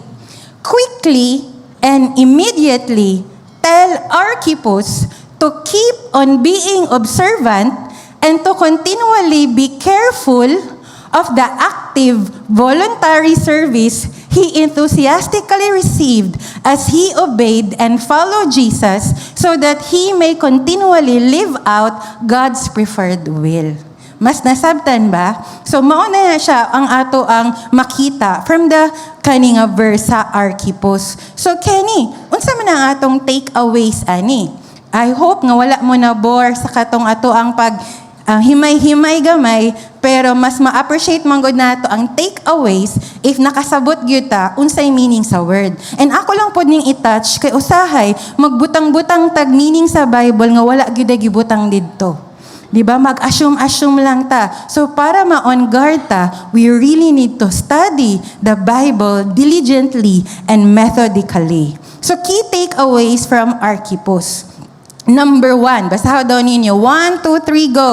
Quickly and immediately tell Archippus to keep on being observant and to continually be careful of the active voluntary service he enthusiastically received as he obeyed and followed Jesus so that he may continually live out God's preferred will. Mas nasabtan ba? So mauna na siya ang ato ang makita from the kaninga verse sa Archippus. So Kenny, unsa man ang atong takeaways ani? I hope nga wala mo na bore sa katong ato ang himay-himay gamay, pero mas ma-appreciate man gud nato ang takeaways if nakasabot gyud ta unsay meaning sa word. And ako lang pod ning i-touch kay usahay magbutang-butang tag meaning sa Bible nga wala gyud gibutang didto. Di ba? Mag-assume lang ta. So para ma-on guard ta, we really need to study the Bible diligently and methodically. So key takeaways from Archippus. Number 1, basahan daw ninyo. 1, 2, 3, go.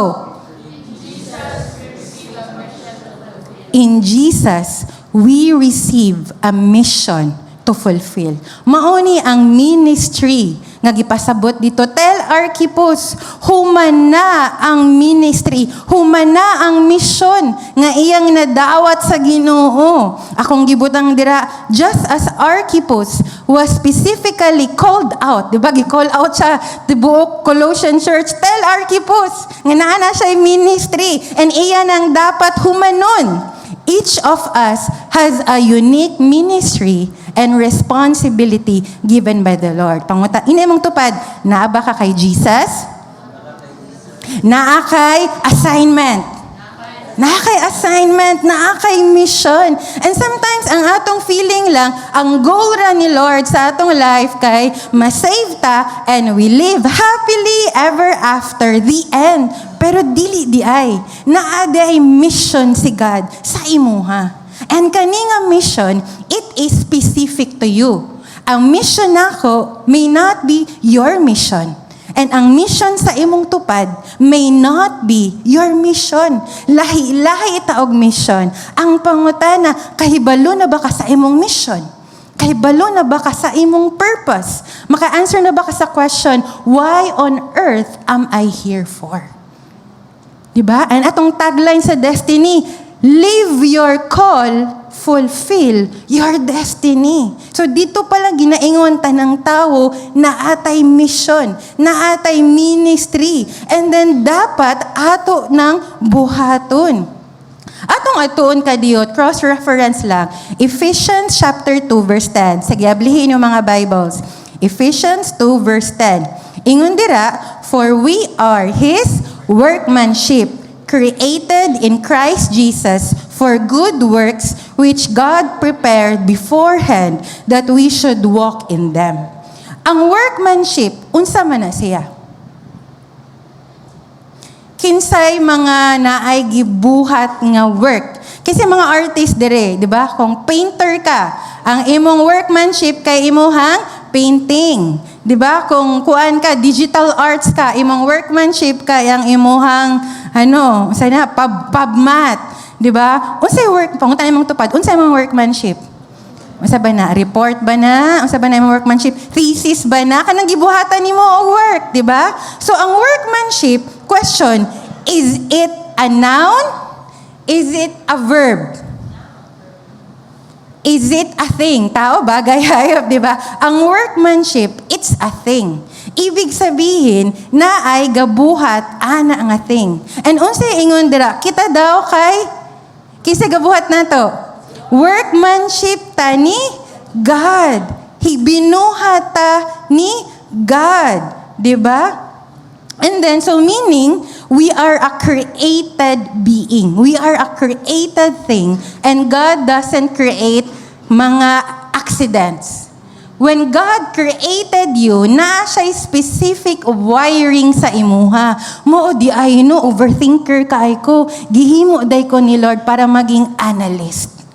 In Jesus, we receive a mission to fulfill. Mauni ang ministry nga gipasabot dito. Tell Archippus, humana ang ministry, humana ang mission nga iyang nadawat sa Ginoo. Akong gibutang dira, just as Archippus was specifically called out, di ba? Gi-call out siya, tibuok Colossian Church. Tell Archippus, nga naa na siya ministry, and iyan ang dapat humanon. Each of us has a unique ministry and responsibility given by the Lord. Panguta, ina mong tupad, naa ba ka kay Jesus? Naa kay assignment. Naa kay assignment, naa kay mission. And sometimes, ang atong feeling lang, ang goal ra ni Lord sa atong life kay masave ta and we live happily ever after the end. Pero dili di ay. Naa di ay mission si God sa imuha. And kaninga mission, it is specific to you. Ang mission nako may not be your mission. And ang mission sa imong tupad may not be your mission. Lahi-lahi itaog mission. Ang pangutana, kahibalo na ba ka sa imong mission? Kahibalo na ba ka sa imong purpose? Maka-answer na ba ka sa question, why on earth am I here for? Diba? And atong tagline sa Destiny, live your call, fulfill your destiny. So dito pala ginaingon tanang tao na atay mission, na atay ministry, and then dapat ato ng buhaton. Atong atuon kadiyot, cross-reference lang, Ephesians chapter 2 verse 10. Sige, ablihin yung mga Bibles. Ephesians 2 verse 10. Ingon dira, for we are His workmanship, created in Christ Jesus for good works which God prepared beforehand that we should walk in them. Ang workmanship, unsa man na siya? Kinsay mga naay gibuhat nga work. Kasi mga artist dire, di ba? Kung painter ka, ang imong workmanship kay imuhang painting. Di ba? Kung kuan ka, digital arts ka, imong workmanship kay ang imuhang sana pubmat. Di ba? Unsay work, pangutan imong tupad, unsay imong workmanship? Unsa ba na? Report ba na? Unsa ba na imong workmanship? Thesis ba na? Kanang gibuhatan nimo og work, di ba? So ang workmanship, question, is it a noun? Is it a verb? Is it a thing? Tao, bagay, hayop, di ba? Ang workmanship, it's a thing. Ibig sabihin, na ay gabuhat, ana ang a thing. And unsay ingon dira, kita daw kay, kisa gabuhat na to, workmanship ta ni God. Binuhat ta ni God. Di ba? And then, so meaning, we are a created being. We are a created thing. And God doesn't create mga accidents. When God created you, na siya specific wiring sa imuha. Mo di ay no, overthinker kaay ko. Gihimo day ko ni Lord para maging analyst.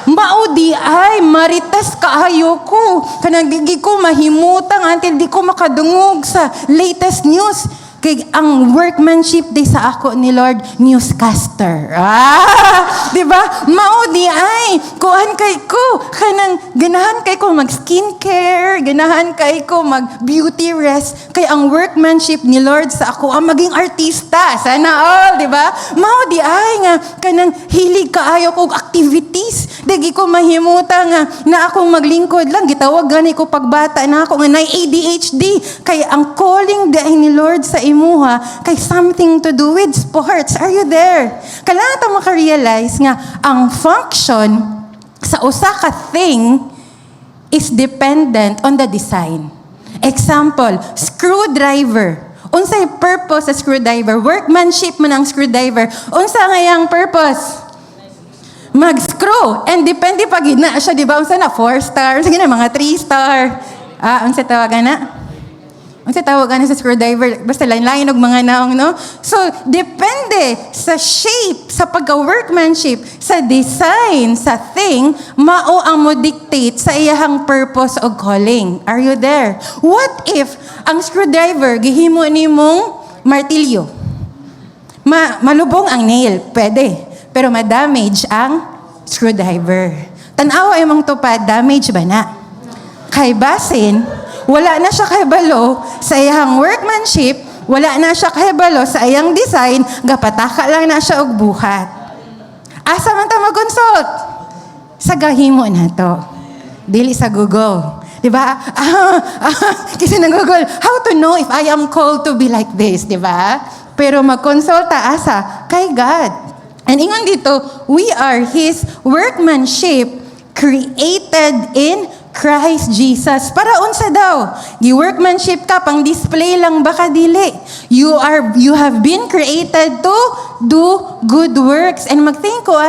Maudi ay, maritas kaayo ko. Kanang di ko mahimutang until di ko makadungog sa latest news. Kay ang workmanship day sa ako ni Lord, newscaster. Di ba? Maudi ay, kuhan kay ko. Kanang ganahan kay ko mag-skincare, ganahan kay ko mag-beauty rest. Kay ang workmanship ni Lord sa ako, maging artista. Sana all, di ba? Maudi ay nga, kanang hilig kaayo ko activities. Dagi ko mahimuta nga na akong maglingkod lang. Gitawag gani ko pagbata na ako nga na ADHD. Kay ang calling day ni Lord sa imuha kay something to do with sports. Are you there? Kailangan ta maka-realize nga ang function sa usa ka thing is dependent on the design. Example, screwdriver. Unsay purpose sa screwdriver? Workmanship man ang screwdriver. Unsa nga yang purpose? Mag-screw. And depende pag na siya, di ba? Unsa na? 4 star. Sige na, mga 3 star. Unsa tawagan na? Unsa tawagan na sa screwdriver? Basta lain-lain og mga naong, no? So, depende sa shape, sa pagka-workmanship, sa design, sa thing, mao ang mo dictate sa iyahang purpose o calling. Are you there? What if ang screwdriver gihimo nimong martilyo? Malubong ang nail, pwede. Pero ma-damage ang screwdriver. Tanawa imong tupad, damage ba na? Kay basin, wala na siya kahibalo sa iyang workmanship, wala na siya kahibalo sa iyang design, gapataka lang na siya og buhat. Asa man ta mag-consult? Sa gahimo na to. Dili sa Google. Diba? Kasi nang Google, how to know if I am called to be like this, diba? Pero mag-consulta asa kay God. And ingon dito, we are His workmanship created in Christ Jesus. Para unsa daw? Gi-workmanship ka, pang display lang baka dili. You have been created to do good works. And magthink ko,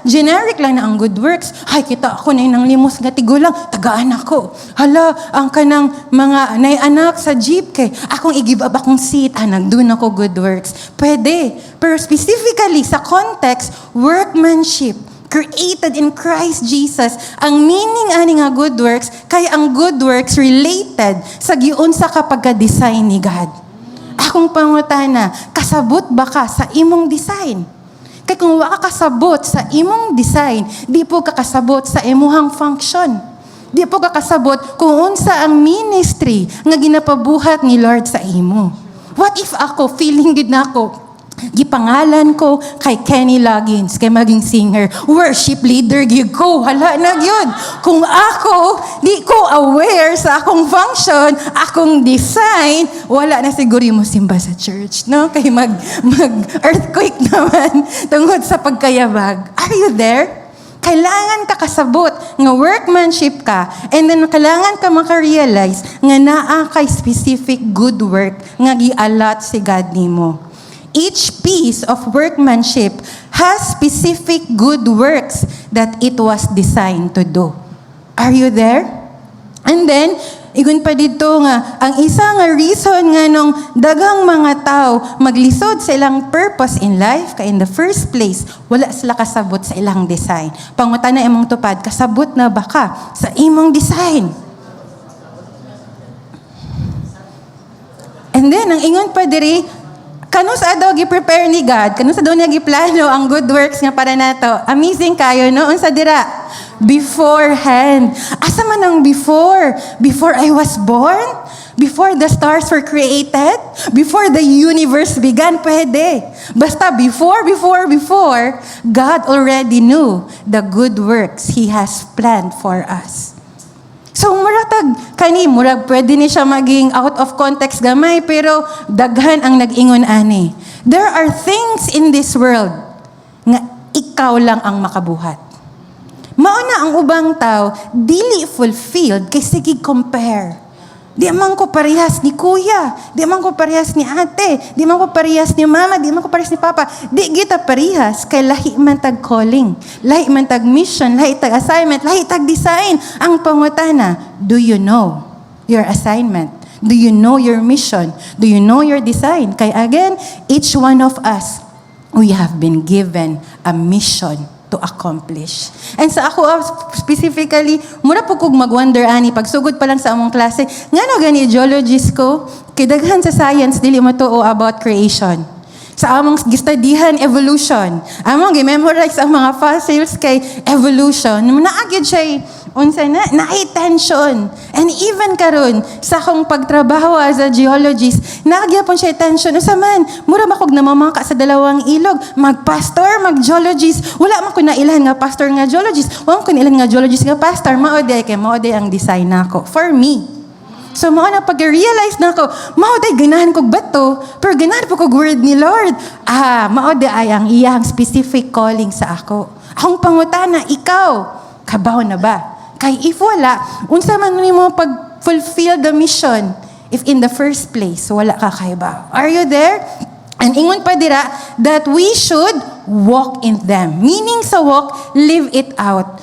generic lang na ang good works. Ay, kita ako na inang limos nga tigulang, tagaan ako. Hala, ang kanang mga nay-anak sa jeep kay, akong i-give up akong seat, nagdoon ako good works. Pwede. Pero specifically, sa context, workmanship, created in Christ Jesus. Ang meaning ani nga good works, kay ang good works related sa giunsa ka pagka-design ni God. Akong pangutana, kasabot ba ka sa imong design? Kay kung wa ka kasabot sa imong design, di po ka kasabot sa imuhang function. Di po ka kasabot kung unsa ang ministry nga ginapabuhat ni Lord sa imo. What if ako, feeling good na ako, gipangalan ko kay Kenny Loggins, kay maging singer, worship leader, gig ko, hala na yun. Kung ako, di ko aware sa akong function, akong design, wala na siguro mo simba sa church, no? Kay mag-earthquake naman tungkol sa pagkayabag. Are you there? Kailangan ka kasabot nga workmanship ka, and then kailangan ka makarealize nga naa kay specific good work nga gi-allot si God nimo. Each piece of workmanship has specific good works that it was designed to do. Are you there? And then, igun pa dito nga, ang isa nga reason nga nung daghang mga tao maglisod sa ilang purpose in life, kaya in the first place, wala sila kasabot sa ilang design. Pangutan na imong tupad, kasabot na ba ka sa imong design? And then, ang ingon pa diri, kano sa daw gi-prepare ni God, kano sa daw niya giplano ang good works nga para nato. Amazing kayo, no? Unsa dira? Beforehand. Asa man ang before? Before I was born? Before the stars were created? Before the universe began? Pwede. Basta before, God already knew the good works He has planned for us. So, muratag, murag, pwede ni siya maging out of context gamay, pero daghan ang nag-ingon ani. There are things in this world nga ikaw lang ang makabuhat. Mauna ang ubang tao, dili fulfilled kay sige compare. Di man ko parehas ni kuya, di man ko parehas ni ate, di man ko parehas ni mama, di man ko parehas ni papa. Di kita parehas kay lahi man tag calling, lahi man tag mission, lahi tag assignment, lahi tag design. Ang pangutana, do you know your assignment? Do you know your mission? Do you know your design? Kay again, each one of us, we have been given a mission to accomplish. And sa ako specifically, mura po kong mag-wonder ani, pagsugod pa lang sa among klase, ngano gani geologist ko, kay daghan sa science, dili matuo about creation. Sa among gistudihan, evolution. Among gi-memorize ang mga fossils kay evolution. Naagid siya, unsa na-tension. And even karon sa akong pagtrabaho as a geologist, nagyapon siya tension. Usa man, mura makog namamaka sa dalawang ilog. Mag-pastor, mag-geologist. Wala man ko na ilan nga pastor nga geologist. Wala ko na ilan nga geologist nga pastor. Maode ang design nako. For me. So, mao na pag-realize na ako, maoday ganahan kog bato, pero ganahan po kog word ni Lord. Maoday ay ang iyang specific calling sa ako. Akong pangutana, ikaw, kabaw na ba? Kay if wala, unsa man mo pag-fulfill the mission if in the first place, wala ka kaibaw. Are you there? And ingon pa dira, that we should walk in them. Meaning sa walk, live it out.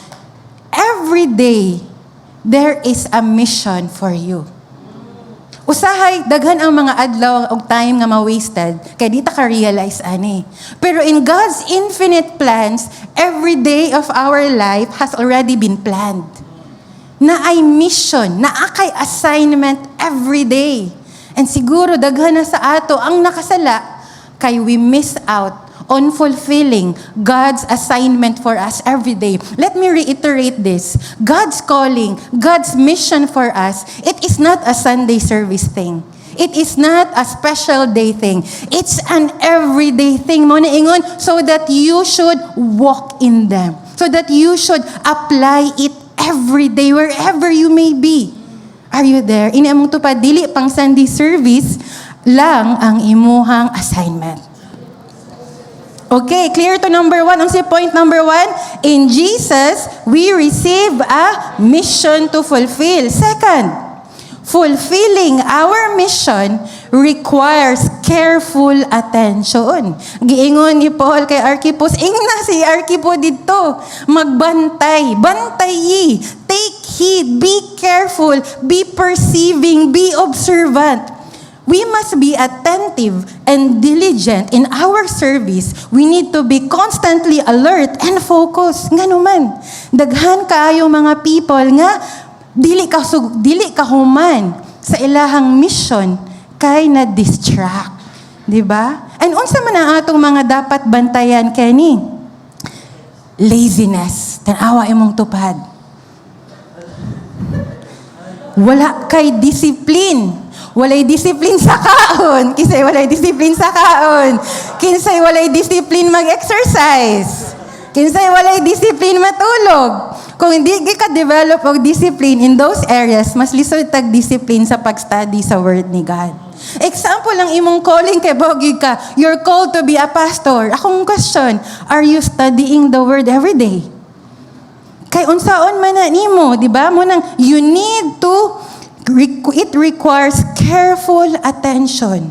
Every day, there is a mission for you. Usahay, daghan ang mga adlaw o time nga ma-wasted, kaya di ta ka-realize ani. Pero in God's infinite plans, every day of our life has already been planned. Na ay mission, na akay assignment every day. And siguro, daghan na sa ato ang nakasala, kay we miss out on fulfilling God's assignment for us every day. Let me reiterate this. God's calling, God's mission for us, it is not a Sunday service thing. It is not a special day thing. It's an everyday thing mo na ingon, so that you should walk in them. So that you should apply it every day wherever you may be. Are you there? Ini among tupad, dili pang Sunday service lang ang imuhang assignment. Okay, clear to number 1. Ang si point number 1, in Jesus, we receive a mission to fulfill. Second, fulfilling our mission requires careful attention. Giingon ni Paul kay Archippus, ingna si Archippus dito, magbantay, bantayi, take heed, be careful, be perceiving, be observant. We must be attentive and diligent in our service. We need to be constantly alert and focused. Nga naman, daghan kaayo mga people nga dili ka human sa ilahang mission kay na distract, di ba? And unsa man ang atong mga dapat bantayan kani? Laziness. Tanawa imong tupad. Wala kay discipline. Walay disiplin sa kaon. Kinsay walay disiplin sa kaon. Kinsay walay disiplin mag-exercise. Kinsay walay disiplin matulog. Kung hindi ka develop og discipline in those areas, mas lisod tag discipline sa pag-study sa word ni God. Example lang imong calling kay bogig ka. You're called to be a pastor. Akong question, are you studying the word every day? Kay unsaon man na nimo, di ba? Munang you need to, it requires careful attention.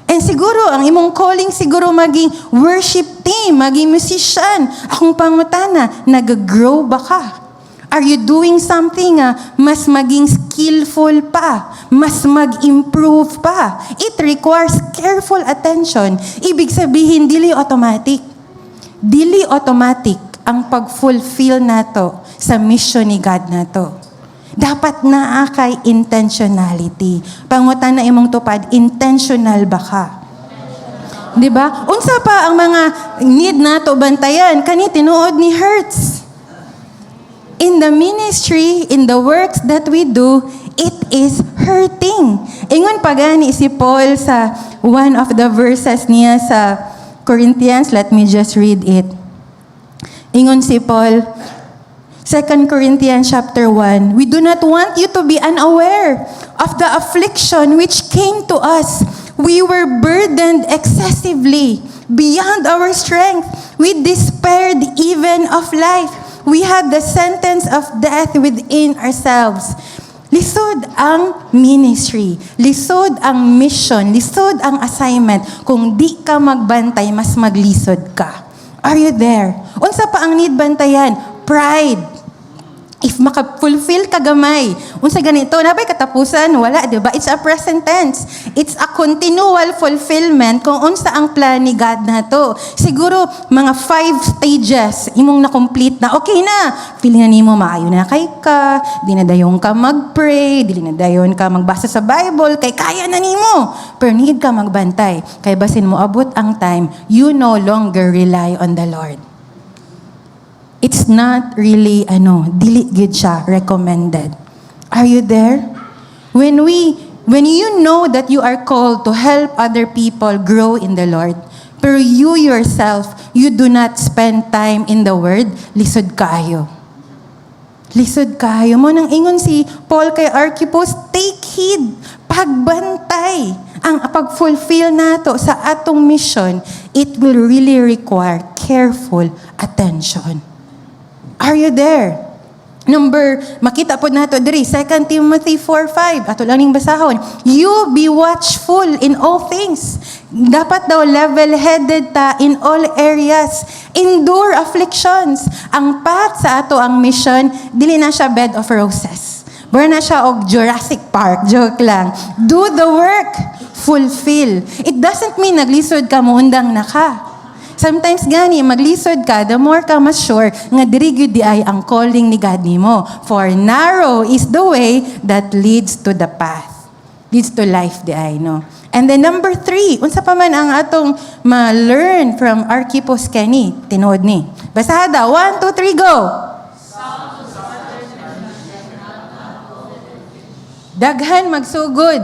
And siguro, ang imong calling siguro maging worship team, maging musician. Akong pangutana, nag-grow ba ka? Are you doing something mas maging skillful pa? Mas mag-improve pa? It requires careful attention. Ibig sabihin, dili automatic. Dili automatic ang pag-fulfill nato sa mission ni God nato. Dapat naa kay intentionality. Pangutan na imong tupad, intentional ba ka? Di ba? Unsa pa ang mga need nato bantayan? Kani tinuod ni Hertz. In the ministry, in the works that we do, it is hurting. Ingon pagani si Paul sa one of the verses niya sa Corinthians. Let me just read it. Ingon si Paul, 2 Corinthians chapter 1, we do not want you to be unaware of the affliction which came to us. We were burdened excessively, beyond our strength. We despaired even of life. We had the sentence of death within ourselves. Lisod ang ministry, lisod ang mission, lisod ang assignment. Kung di ka magbantay, mas maglisod ka. Are you there? Unsa pa ang need bantayan? Pride. If maka-fulfill ka gamay, unsa ganito, nabay katapusan, wala, di ba? It's a present tense. It's a continual fulfillment kung unsa ang plan ni God na to. Siguro, mga 5 stages, imong na-complete na, okay na. Feeling na nimo, maayo na kay ka, di na dayon ka mag-pray, di na dayon ka magbasa sa Bible, kay kaya na nimo. Pero need ka magbantay. Kay basin mo abot ang time, you no longer rely on the Lord. It's not really, dili gid siya recommended. Are you there? When you know that you are called to help other people grow in the Lord, pero you yourself, you do not spend time in the Word, lisod kaayo. Lisod kaayo. Mo nang ingon si Paul kay Archippus, take heed, pagbantay. Ang pag-fulfill nato sa atong mission, it will really require careful attention. Are you there? Makita po nato diri, 2 Timothy 4:5. Ato lang ning basahon. You be watchful in all things. Dapat daw level-headed ta in all areas. Endure afflictions. Ang path sa ato ang mission, dili na siya bed of roses. Bura na siya og Jurassic Park. Joke lang. Do the work. Fulfill. It doesn't mean naglisod ka, muundang na ka. Sometimes gani, maglisod ka, the more ka mas sure nga diri gyud di ay ang calling ni God nimo. For narrow is the way that leads to the path. leads to life di ay, no? And then number 3, unsa pa man ang atong ma-learn from Archippus kani, tinuod ni. Basada, 1, 2, 3, go! Daghan magsugod,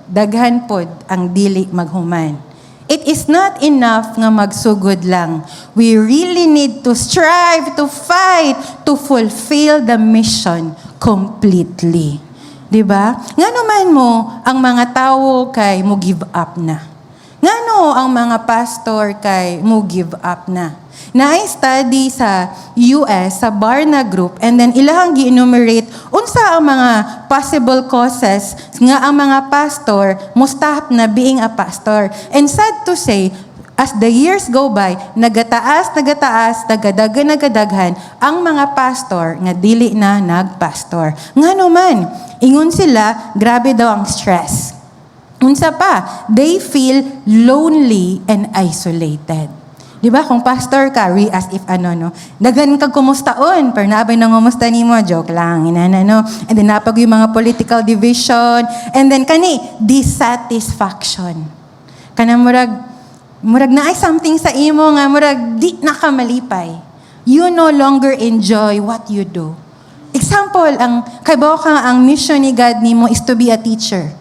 daghan pod ang dili maghuman. It is not enough nga magsugod lang. We really need to strive, to fight, to fulfill the mission completely. Diba? Nga naman mo, ang mga tao kay mo give up na. Nga no, ang mga pastor kay mo give up na. Na-study sa US, sa Barna Group, and then ilahang gi-enumerate unsa ang mga possible causes nga ang mga pastor mo stop na being a pastor. And sad to say, as the years go by, nagataas, nagadaghan ang mga pastor nga dili na nagpastor. Nga naman, ingon sila, grabe daw ang stress. Unsa pa, they feel lonely and isolated. Di ba, kung pastor ka, as if dagan kag kumustaon, pero naabay nang kumusta ni mo, joke lang, no? And then napag yung mga political division, and then dissatisfaction. Murag na ay something sa imo nga, murag di nakamalipay. You no longer enjoy what you do. Example, ang mission ni God nimo is to be a teacher.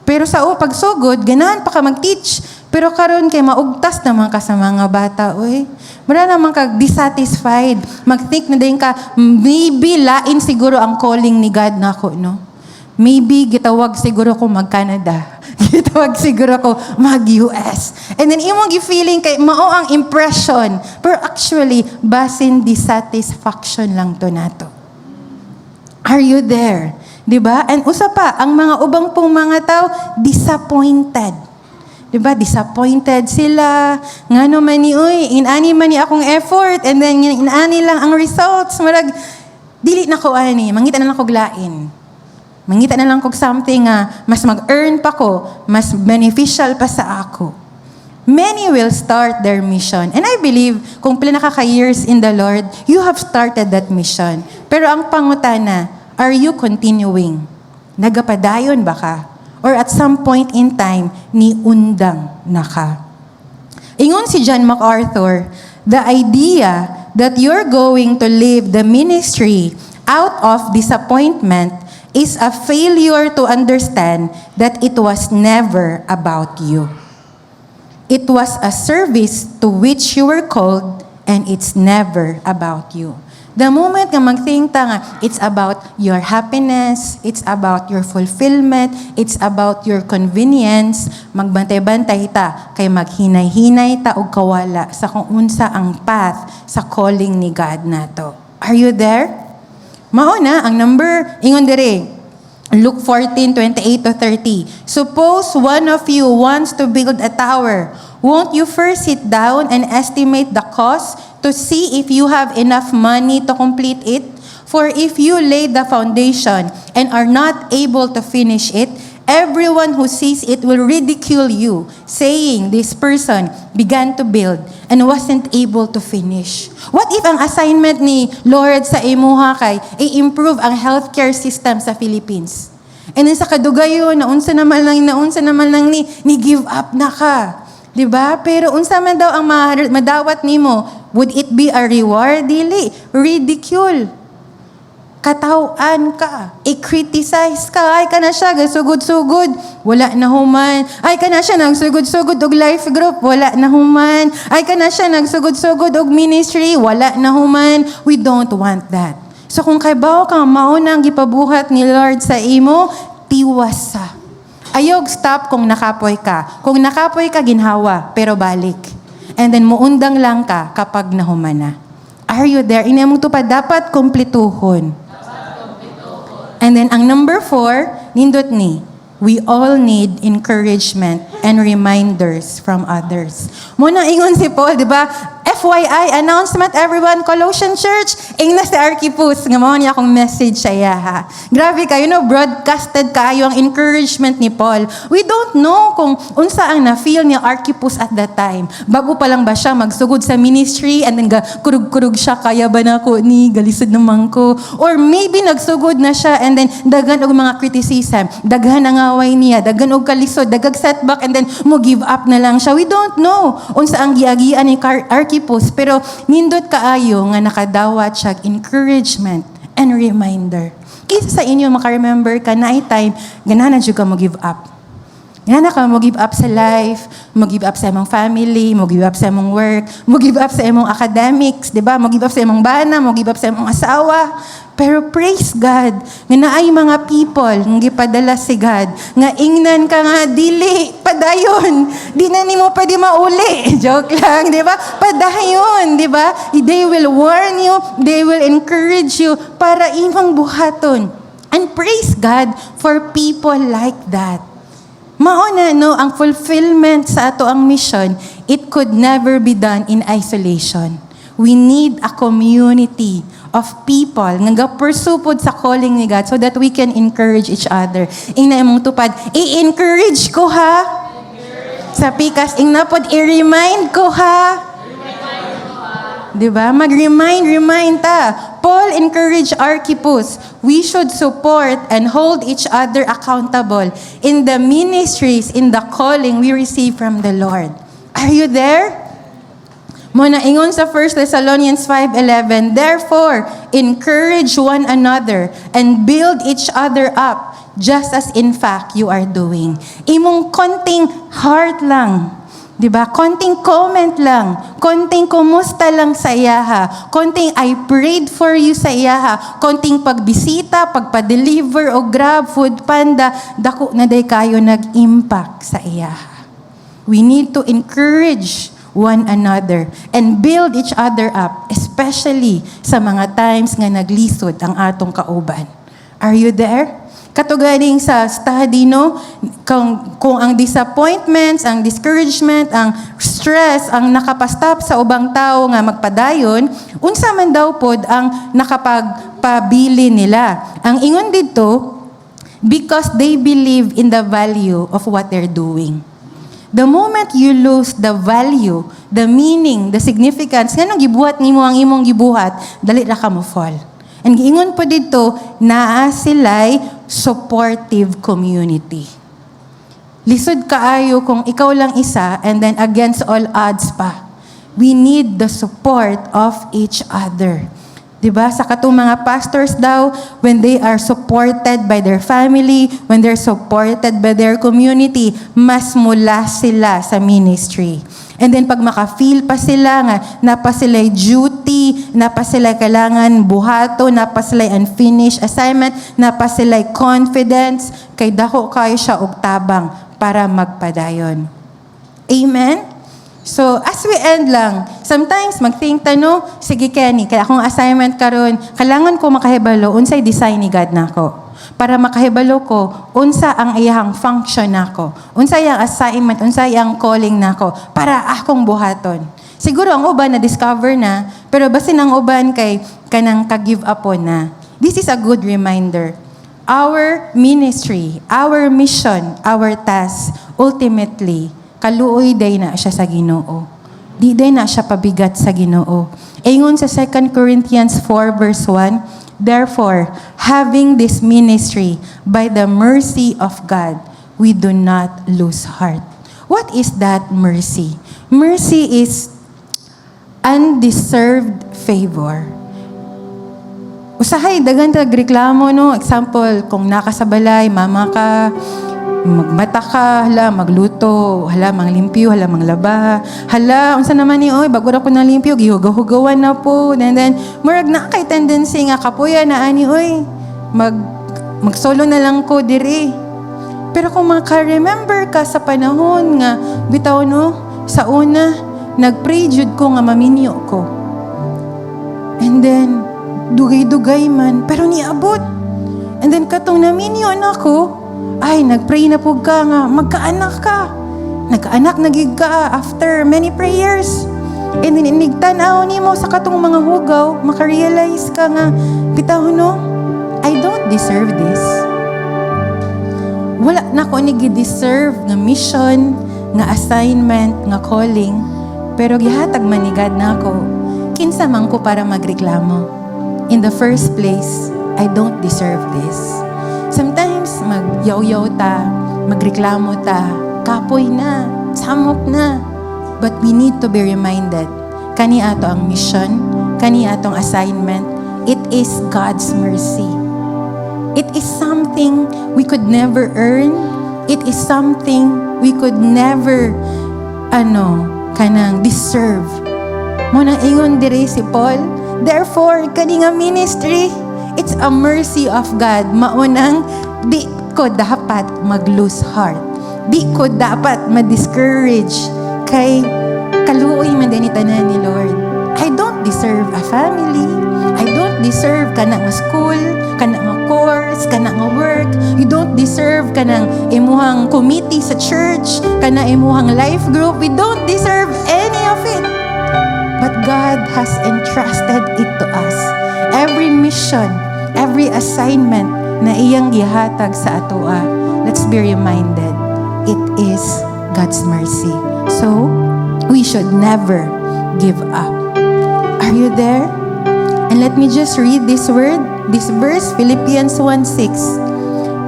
Pero sa pagsugod, ganahan pa ka mag-teach. Pero karon kay maugtas naman ka sa mga bata, wala naman ka dissatisfied. Mag-think na din ka, maybe lain siguro ang calling ni God nako, no? Maybe gitawag siguro ko mag-Canada. Gitawag siguro ko mag-US. And then imong gi-feeling kay mao ang impression. Pero actually, basin dissatisfaction lang to nato. Are you there? Diba? And usa pa, ang mga ubang pong mga tao, disappointed. Diba? Disappointed sila. Nga naman inani man ni akong effort, and then inani lang ang results. Marag, dili na ko mangita na lang ko glain. Mangita na lang kog something mas mag-earn pa ko, mas beneficial pa sa ako. Many will start their mission. And I believe, kung pila na ka years in the Lord, you have started that mission. Pero ang pangutana, are you continuing? Nagapadayon ba ka? Or at some point in time, niundang na ka? Ingon si John MacArthur, the idea that you're going to live the ministry out of disappointment is a failure to understand that it was never about you. It was a service to which you were called, and it's never about you. The moment nga mag-think ta nga, it's about your happiness, it's about your fulfillment, it's about your convenience, magbantay-bantay ta, kay maghinay-hinay ta og kawala sa kung unsa ang path sa calling ni God nato. Are you there? Mauna, ang number, ingon dire, Luke 14:28-30. Suppose one of you wants to build a tower. Won't you first sit down and estimate the cost to see if you have enough money to complete it? For if you lay the foundation and are not able to finish it, everyone who sees it will ridicule you, saying, this person began to build and wasn't able to finish. What if ang assignment ni Lord sa imuha kay i-improve ang healthcare system sa Philippines? And then sa kadugayon, naunsa naman lang ni give up na ka. Diba? Pero unsa man daw ang madawat nimo, would it be a reward? Dili. Ridicule. Katawan ka, i-criticize ka, ay ka na siya, sugod-sugod, wala na human. Ay ka na siya, nagsugod-sugod og life group, wala na human. Ay ka na siya, nagsugod-sugod og ministry, wala na human. We don't want that. So kung kaybaw ka, maunang gipabuhat ni Lord sa imo, tiwasa. Ayog stop kung nakapoy ka. Kung nakapoy ka, ginhawa, pero balik. And then muundang lang ka kapag nahuman na. Are you there? Inamong to pa dapat kumplituhon. And then, ang number 4, nindot ni, we all need encouragement and reminders from others. Muna ingon si Paul, di ba? FYI, announcement everyone, Colossian Church, ingna si Archipus, nga mao niya akong message sa iya ha. Grabe kayo, broadcasted kayo ang encouragement ni Paul. We don't know kung unsa ang na-feel ni Archipus at that time. Bago pa lang ba siya magsugod sa ministry and then kurug-kurug siya, kaya ba na ko ni, galisod naman ko. Or maybe nagsugod na siya and then daghan og mga criticism, daghan ang away niya, daghan og kalisod, dagag setback and then mo give up na lang siya. We don't know unsa ang giagian ni Archipus, pero nindot kaayo nga nakadawat siya encouragement and reminder. Kisa sa inyo maka-remember ka na time ganahan jud ka mo give up. Ganahan ka mo give up sa life, mo give up sa imong family, mo give up sa imong work, mo give up sa imong academics, di ba? Mo give up sa imong bana, mo give up sa imong asawa. Pero praise God, nga naay mga people nga gipadala si God, nga ingnan ka nga dili padayon. Di na nimo pwede mauli. Joke lang, di ba? Padayon, di ba? They will warn you, they will encourage you para imong buhaton. And praise God for people like that. Mauna, ang fulfillment sa ato ang mission, it could never be done in isolation. We need a community of people nga pursupod sa calling ni God so that we can encourage each other. Ingna imong tupad, i-encourage ko ha. Sa pikas, ingna pod i-remind ko ha. Diba? Mag-remind ta. Paul encouraged Archippus. We should support and hold each other accountable in the ministries, in the calling we receive from the Lord. Are you there? Muna ingon sa 1 Thessalonians 5:11, therefore, encourage one another and build each other up, just as in fact you are doing. Imong konting heart lang, di ba? Konting comment lang, konting kumusta lang sa iyaha, konting I prayed for you sa iyaha, konting pagbisita, pagpa-deliver o Grab, Food Panda, dako na day kayo nag-impact sa iyaha. We need to encourage one another and build each other up, especially sa mga times nga naglisod ang atong kauban. Are you there? Katugaling sa study, kung ang disappointments, ang discouragement, ang stress, ang nakapastap sa ubang tao nga magpadayon, unsa man daw pod ang nakapagpabili nila. Ang ingon dito, because they believe in the value of what they're doing. The moment you lose the value, the meaning, the significance, nganong gibuhat nimo ang imong gibuhat, dali ra ka mo fall. And giingon po dito, naa sila'y supportive community. Lisod kaayo kung ikaw lang isa and then against all odds pa. We need the support of each other. Diba? Sa katong mga pastors daw, when they are supported by their family, when they're supported by their community, mas mula sila sa ministry. And then pag maka-feel pa sila nga, napa sila'y duty, napa sila'y kailangan buhato, napa sila'y unfinished assignment, napa sila'y confidence, kay dako kayo siya og tabang para magpadayon. Amen? So, as we end lang, sometimes mag-think sige Kenny, kaya akong assignment karon, kailangan ko makahibalo, unsay design ni God nako. Para makahibalo ko, unsa ang iyang function nako. Unsa iyang assignment, unsa iyang calling nako, para akong buhaton. Siguro ang uban na-discover na, pero basin ang uban kay kanang ka-give upon na. This is a good reminder. Our ministry, our mission, our task, ultimately, kaluoy day na siya sa Ginoo. Di day na siya pabigat sa Ginoo. Ingon sa 2 Corinthians 4 verse 1, therefore, having this ministry by the mercy of God, we do not lose heart. What is that mercy? Mercy is undeserved favor. Usahay, dagan tagreklamo, example, kung nakasabalay, mama ka, magmata ka, magluto, manglimpyo, manglaba. Unsa naman ni, bago na ko na limpyo, gihugaw-hugawan na po. And then, murag na kay tendency nga, kapuya na ani, magsolo na lang ko diri. Pero kung maka-remember ka sa panahon nga, bitaw sa una, nag-pray jud ko nga maminyo ko. And then, dugay-dugay man, pero niabot. And then, katong naminyo na ko, ay, nag-pray na po ka nga, magkaanak ka. Nagkaanak nagig ka after many prayers. And then inigtanaw nimo sa katong mga hugaw, makarealize ka nga, bitaw no, I don't deserve this. Wala na ko ni deserve nga mission, nga assignment, nga calling, pero gihatag manigad na ako. Kinsa man ko para magreklamo. In the first place, I don't deserve this. Sometimes magyaw-yaw ta, magreklamo ta, kapoy na, samok na. But we need to be reminded, kani ato ang mission, kani atong assignment, it is God's mercy. It is something we could never earn. It is something we could never, kanang deserve. Muna ingon diri si Paul, therefore, kani nga ministry, it's a mercy of God. Maunang, di ko dapat mag-lose heart. Di ko dapat ma-discourage. Kay kaluoy man din itanan ni Lord. I don't deserve a family. I don't deserve kanang school, kanang course, kanang work. You don't deserve kanang imuhang committee sa church, kanang imuhang life group. We don't deserve any of it. But God has entrusted it to us. Every mission, every assignment na iyang gihatag sa atoa, let's be reminded, it is God's mercy. So, we should never give up. Are you there? And let me just read this verse, Philippians 1:6.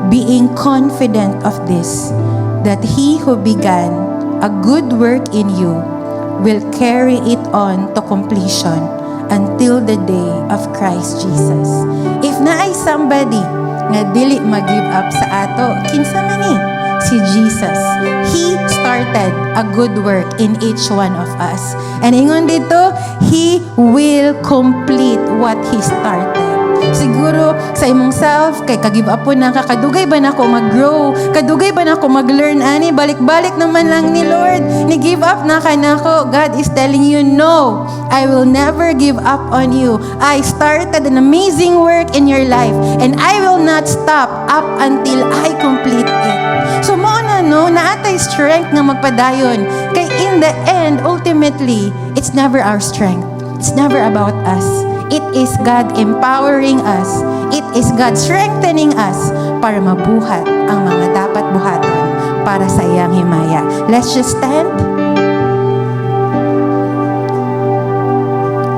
Being confident of this, that he who began a good work in you will carry it on to completion until the day of Christ Jesus. If naay somebody nga dili mag-give up sa ato, kinsa man ni? Si Jesus. He started a good work in each one of us. And ingon dito, He will complete what He started. Siguro sa imong self, kay ka-give up po na ka, kadugay ba na ako mag-grow? Kadugay ba na ako mag-learn, ani? Balik-balik naman lang ni Lord. Ni-give up na ka na ako. God is telling you, no, I will never give up on you. I started an amazing work in your life and I will not stop up until I complete it. So mo na atay strength nga magpadayon. Kay in the end, ultimately, it's never our strength. It's never about us. It is God empowering us. It is God strengthening us para mabuhat ang mga dapat buhaton para sa iyang himaya. Let's just stand.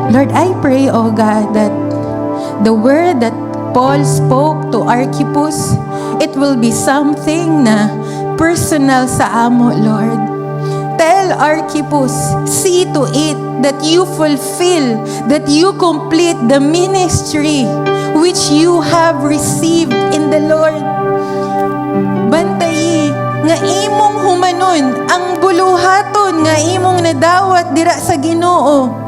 Lord, I pray, oh God, that the word that Paul spoke to Archippus, it will be something na personal sa amo, Lord. Tell Archippus, see to it that you fulfill, that you complete the ministry which you have received in the Lord. Bantayi, nga imong humanon, ang buluhaton nga imong nadawat dira sa Ginoo.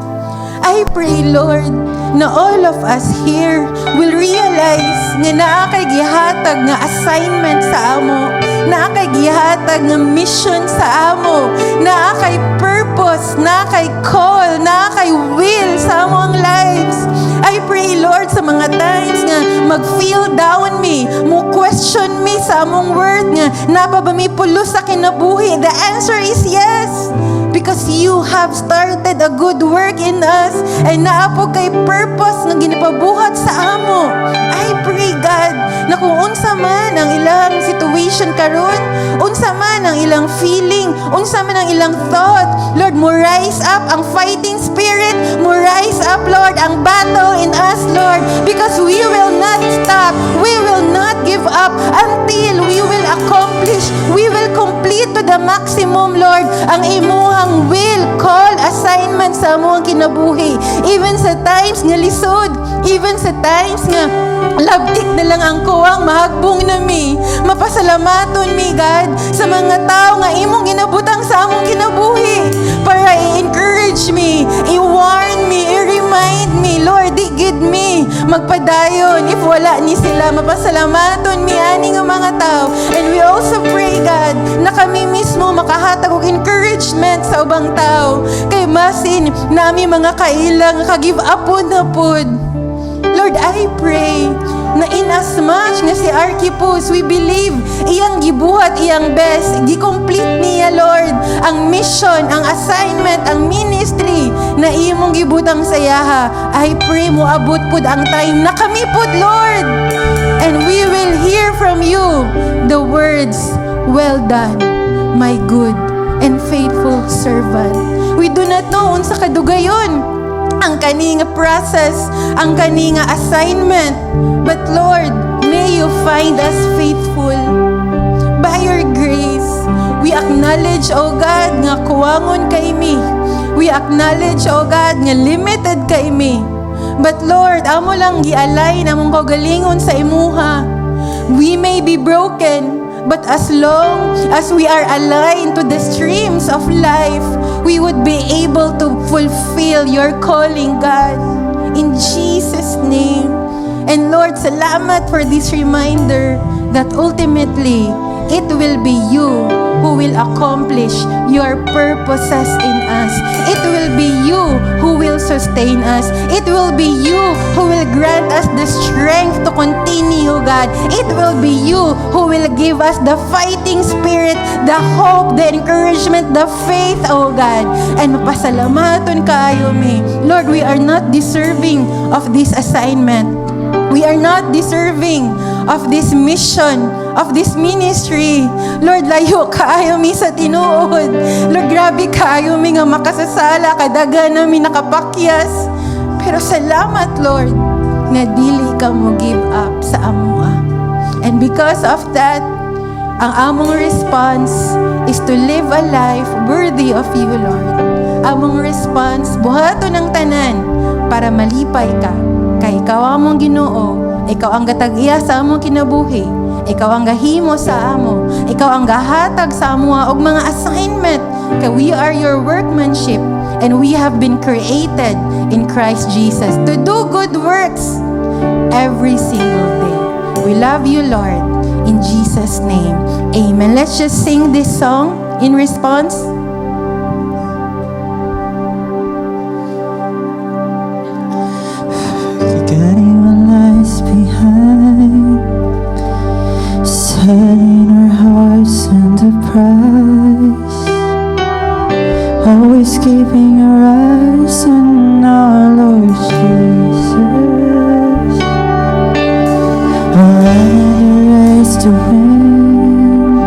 I pray, Lord, na all of us here will realize nga naa kay gihatag nga assignment sa amo, naa kay gihatag nga mission sa amo, naa kay purpose, naa kay call, naa kay will sa among lives. I pray, Lord, sa mga times nga mag-feel down me, mo question me sa among word nga, napa ba mi pulos sa kinabuhi? The answer is yes. Because you have started a good work in us and naapo kay purpose nga ginapabuhat sa amo. I pray, God, na kung unsa man ang ilang situation karon, unsa man ang ilang feeling, unsa man ang ilang thought, Lord, mo rise up ang fighting spirit, mo rise up, Lord, ang battle in us, Lord, because we will not stop, we will not give up until we will accomplish, we will complete to the maximum, Lord, ang imuhang will, call, assignment sa amuhang kinabuhi. Even sa times nga lisod, even sa times nga labtik na lang ang kuwang mahagbong na mi, mapasalamaton mi, God, sa mga tao nga imong ginabutang sa among kinabuhi para i-encourage me, i-warn me, i-remind me, Lord, di-gid me magpadayon if wala ni sila, mapasalamaton mi ani nga mga tao. And we also pray, God, na kami mismo makahatag og encouragement sa ubang tao kay masin nami mga kailang ka-give up na pod. Lord, I pray na inasmuch nga si Archippus, we believe iyang gibuhat, iyang best, gi-complete niya, Lord, ang mission, ang assignment, ang ministry na imong gibutang sa yaha. I pray mo abot pud ang time na kami pud, Lord. And we will hear from you the words, "Well done, my good and faithful servant." We do not know unsa kadugayon ang kaninga process, ang kaninga assignment. But Lord, may you find us faithful. By your grace, we acknowledge, O God, nga kuwangon kay mi. We acknowledge, O God, nga limited kay mi. But Lord, amo lang gi-align among kaugalingon sa imuha. We may be broken, but as long as we are aligned to the streams of life, we would be able to fulfill your calling, God. In Jesus' name. And Lord, salamat for this reminder that ultimately, it will be you who will accomplish your purposes in us. It will be you who will sustain us. It will be you who will grant us the strength to continue, God. It will be you who will give us the fighting spirit, the hope, the encouragement, the faith, oh God. And mapasalamaton kaayo mi. Lord, we are not deserving of this assignment. We are not deserving of this mission, of this ministry. Lord, layo kaayo mi sa tinuod. Lord, grabe kaayo mi nga makasasala, kadaga nami nakapakyas. Pero salamat, Lord, na dili ka mo give up sa amua. And because of that, ang among response is to live a life worthy of you, Lord. Among response, buhato ng tanan para malipay ka. Kay ikaw among Ginoo, ikaw ang gatag-iya sa among kinabuhi, ikaw ang gahimo sa amo, ikaw ang gahatag sa amo og mga assignment. Kay we are your workmanship and we have been created in Christ Jesus to do good works every single day. We love you, Lord. In Jesus' name, amen. Let's just sing this song in response.
Forgetting what lies behind, setting our hearts under price, always keeping our eyes on our Lord Jesus. We're running the race to win,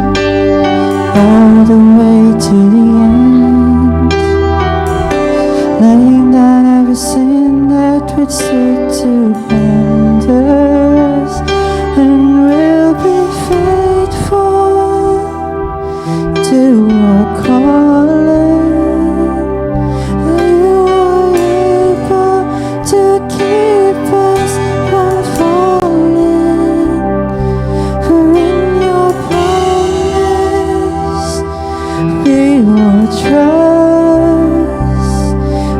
all the way to the end, laying down every sin that would seek to bend us, and we'll be faithful to our calling. You are able to keep us from falling, for in your promise we will trust.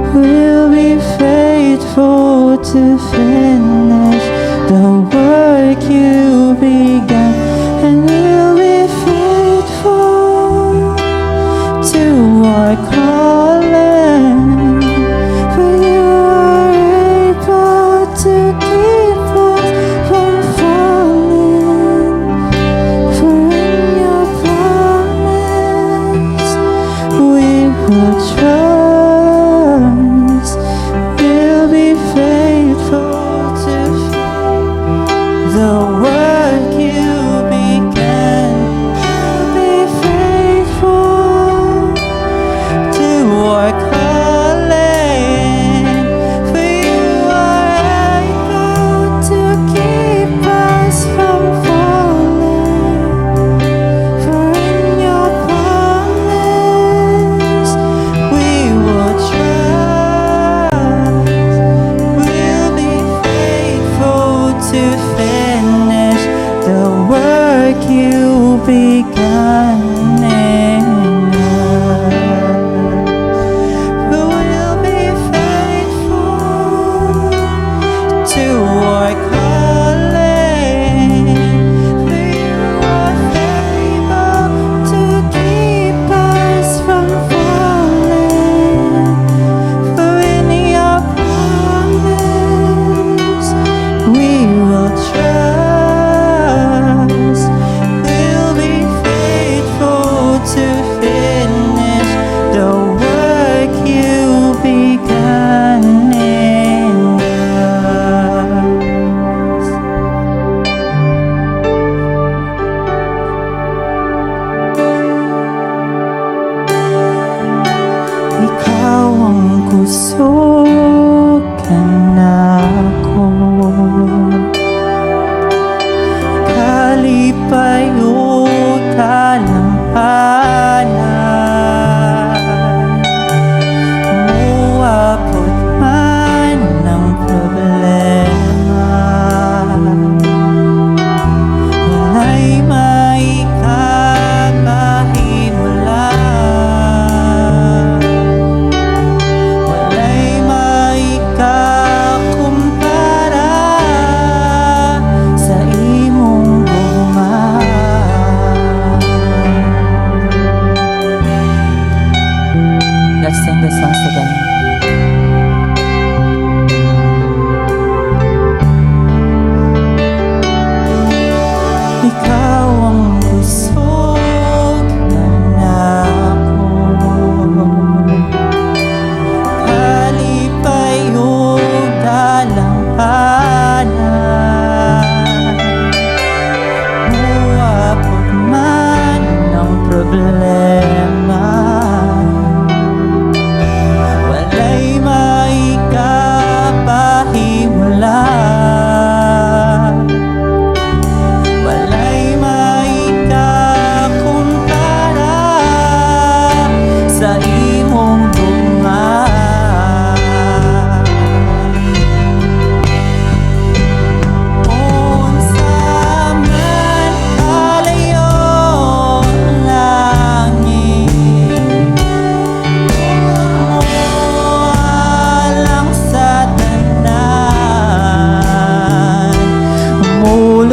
We'll be faithful to finish the work you began, and we'll be faithful to our calling. For you are able to keep us from falling, for in your promise we will trust. We'll be faithful to the work you began. We'll be faithful to our calling. For you are able to keep us from falling, for in your promise we will trust. We'll be faithful to finish the work you began in us. We'll be faithful to our calling. For you are able to keep us from falling, for in your promise we will trust.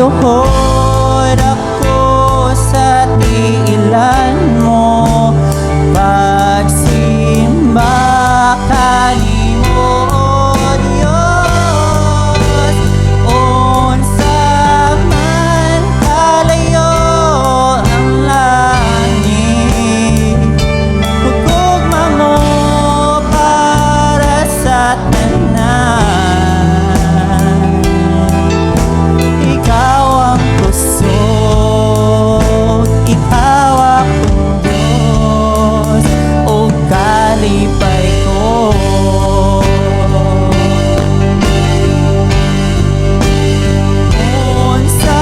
Muluhod ako sa tiilan mo, pagsimba kanimo, Diyos. Unsa man kalayo ang langit, hugugma mo para sa tanan. Ikaw ang kusog, ikaw akong Diyos, o kalipay ko. Unsa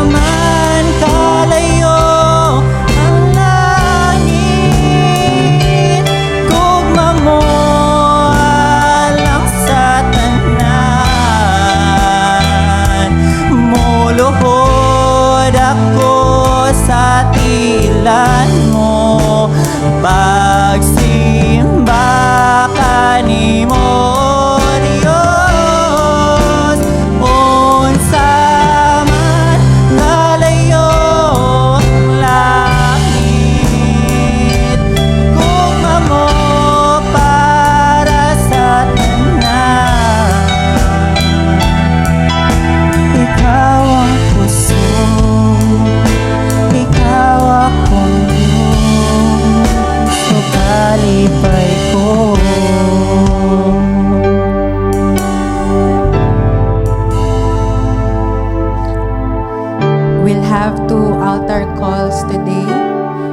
man kalayo ang langit, gugma mo alang sa tanan. Muluhod ako sa tiilan mo, pagsimba kanimo, Diyos. Unsa man kalayo ang langit, gugma mo para sa tanan. Ikaw ang kusog, ikaw akong Diyos, o kalipay ko.
We'll have two altar calls today.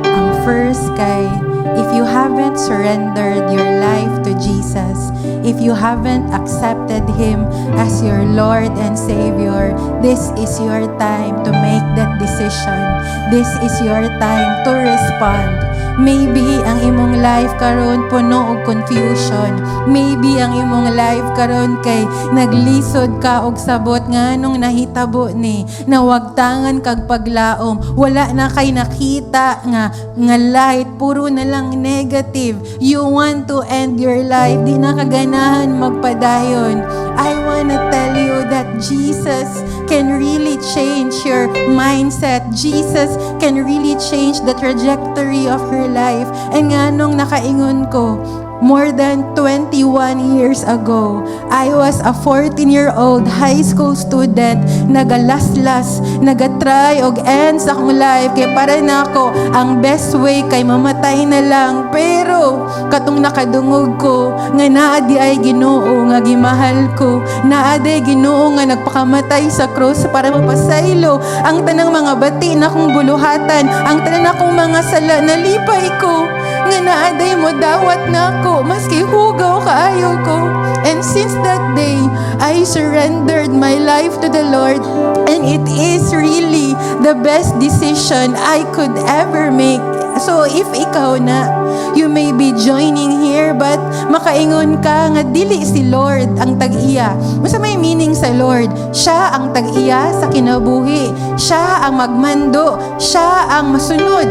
Ang first kay, if you haven't surrendered your life to Jesus, if you haven't accepted Him as your Lord and Savior, this is your time to make that decision. This is your time to respond. Maybe ang imong life karon puno og confusion. Maybe ang imong life karon kay naglisod ka og sabot nga nung nahitabo ni nawagtangan kag paglaom. Wala na kay nakita nga light, puro na lang negative. You want to end your life, di na kaganahan magpadayon. I wanna tell you that Jesus can really change your mindset. Jesus can really change the trajectory of your life. And nga nung nakaingon ko, more than 21 years ago, I was a 14-year-old high school student, nagalaslas, nagatry og end sa akong life, kay para na ako ang best way kay mamatay na lang. Pero katong nakadungog ko nga naa di ay Ginoo nga gimahal ko, naa di Ginoo nga nagpakamatay sa cross para mapasaylo ang tanang mga bati na kong buluhatan, ang tanang akong mga sala nalipay ko, nga naaday mo dawat na ako, maski hugaw kaayo ko. And since that day, I surrendered my life to the Lord, and it is really the best decision I could ever make. So if ikaw na, you may be joining here, but makaingon ka nga dili si Lord ang tag-iya. Masa may meaning sa Lord? Siya ang tag-iya sa kinabuhi. Siya ang magmando. Siya ang masunod.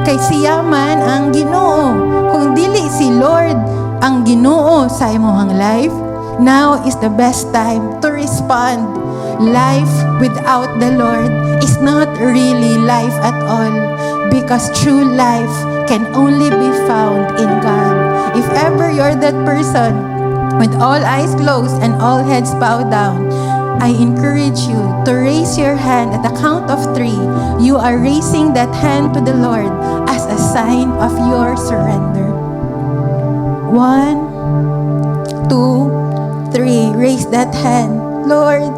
Kay siya man ang Ginoo. Kung dili si Lord ang Ginoo sa imong life, now is the best time to respond. Life without the Lord is not really life at all, because true life can only be found in God. If ever you're that person, with all eyes closed and all heads bowed down, I encourage you to raise your hand at the count of 3. You are raising that hand to the Lord as a sign of your surrender. 1, 2, 3. Raise that hand. Lord,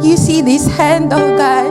you see this hand, oh God.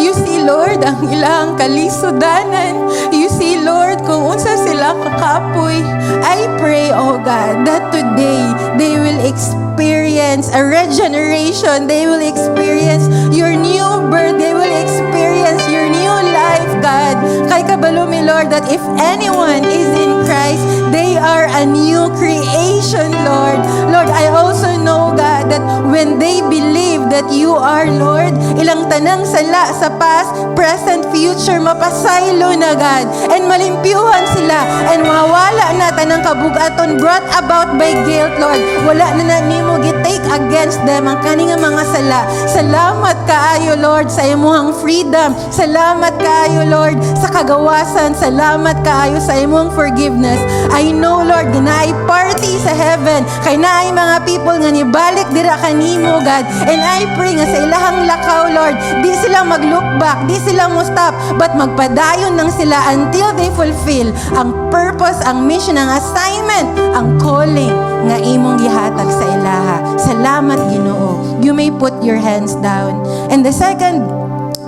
You see, Lord, ang ilang kalisudanan. You see, Lord, kung unsa sila kakapoy. I pray, oh God, that today they will experience a regeneration. They will experience your new birth. They will experience your new life, God. Kay kabalo mi, Lord, that if anyone is in Christ, they are a new creation, Lord. Lord, I also know, God, that when they believe that you are Lord, ilang tanang sala sa past, present, future, mapasaylo na, God. And malimpyuhan sila. And mawala na tanang kabugaton brought about by guilt, Lord. Wala na nimo gitake against them ang kaninga mga sala. Salamat kaayo, Lord, sa imuhang freedom. Salamat kaayo, Lord, sa kagawasan. Salamat kaayo sa imong forgiveness. I know, Lord, ginaay party sa heaven. Kay naay mga people nga nibalik dira kanimo, God. And I pray nga sa ilahang lakaw, Lord, di sila mag-look back, di sila mo stop, but magpadayon lang sila until they fulfill ang purpose, ang mission, ang assignment, ang calling nga imong gihatag sa ilaha. Salamat, Ginoo. You may put your hands down. And the second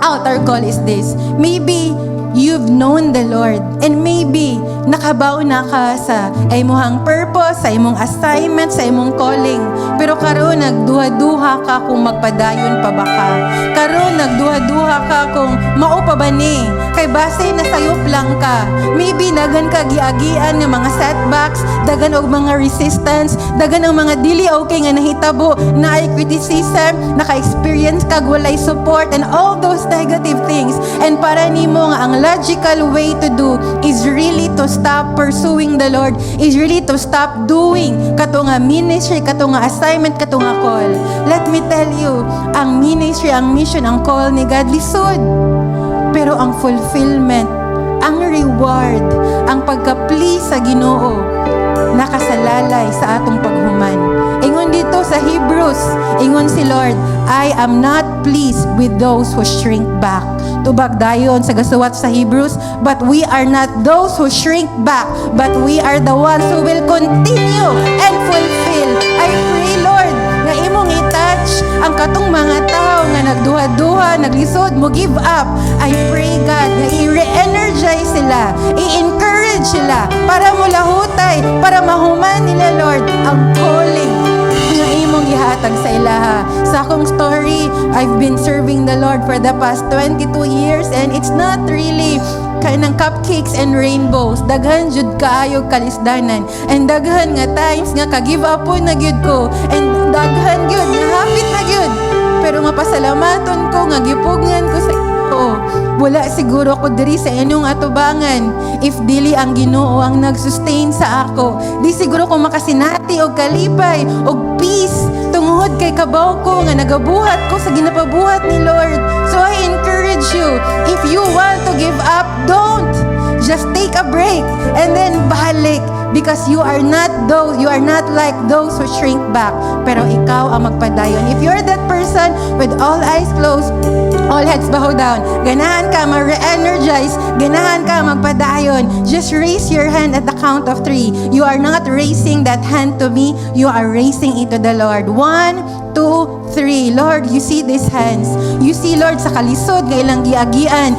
altar call is this. Maybe you've known the Lord and maybe nakabaw na ka sa imong purpose, sa imong assignment, sa imong calling. Pero karon nagduha-duha ka kung magpadayon pa ba ka. Karon nagduha-duha ka kung mao pa ba ni. Kay base na sayop lang ka. Maybe dagan ka giagian ng mga setbacks, dagan og mga resistance, dagan ang mga dili okay nga nahitabo, na criticism, naka-experience kag walay support and all those negative things. And para nimo nga ang logical way to do is really to stop pursuing the Lord, is really to stop doing kato nga ministry, kato nga assignment, kato nga call. Let me tell you, ang ministry, ang mission, ang call ni God lisod. Pero ang fulfillment, ang reward, ang pagka-please sa Ginoo, nakasalalay sa atong paghuman. Ingon dito sa Hebrews, ingon si Lord, I am not pleased with those who shrink back. Tubag dayon sa gasuwat sa Hebrews, but we are not those who shrink back, but we are the ones who will continue and fulfill. I pray, Lord, nga imong i-touch ang katong mga tao nga nagduha-duha, naglisod, mo give up. I pray, God, nga i-re-energize sila, i-encourage sila, para mulahutay, para mahuman nila, Lord, ang calling nga imong gihatag sa ilaha. Sa akong story, I've been serving the Lord for the past 22 years and it's not really kanang cupcakes and rainbows. Daghan jud kaayo kalisdanan and daghan nga times nga ka-give up po na gyud ko and daghan gyud nga hapit na gyud. Pero mapasalamaton ko nga gipugngan ko sa Ginoo. Wala siguro ko diri sa inyong atubangan if dili ang Ginoo ang nag-sustain sa ako. Di siguro ko makasinati og kalipay og peace tungod kay kabaw ko nga nagabuhat ko sa ginapabuhat ni Lord. So I encourage you, if you want to give up, don't. Just take a break and then balik, because you are not like those who shrink back, pero ikaw ang magpadayon. If you're that person with all eyes closed, all heads bowed down, ganahan ka ma-re-energize, ganahan ka magpadayon, just raise your hand at the count of 3. You are not raising that hand to me, you are raising it to the Lord. 1, 2, 3. Lord, you see these hands. You see, Lord, sa kalisod nga ilang giagian.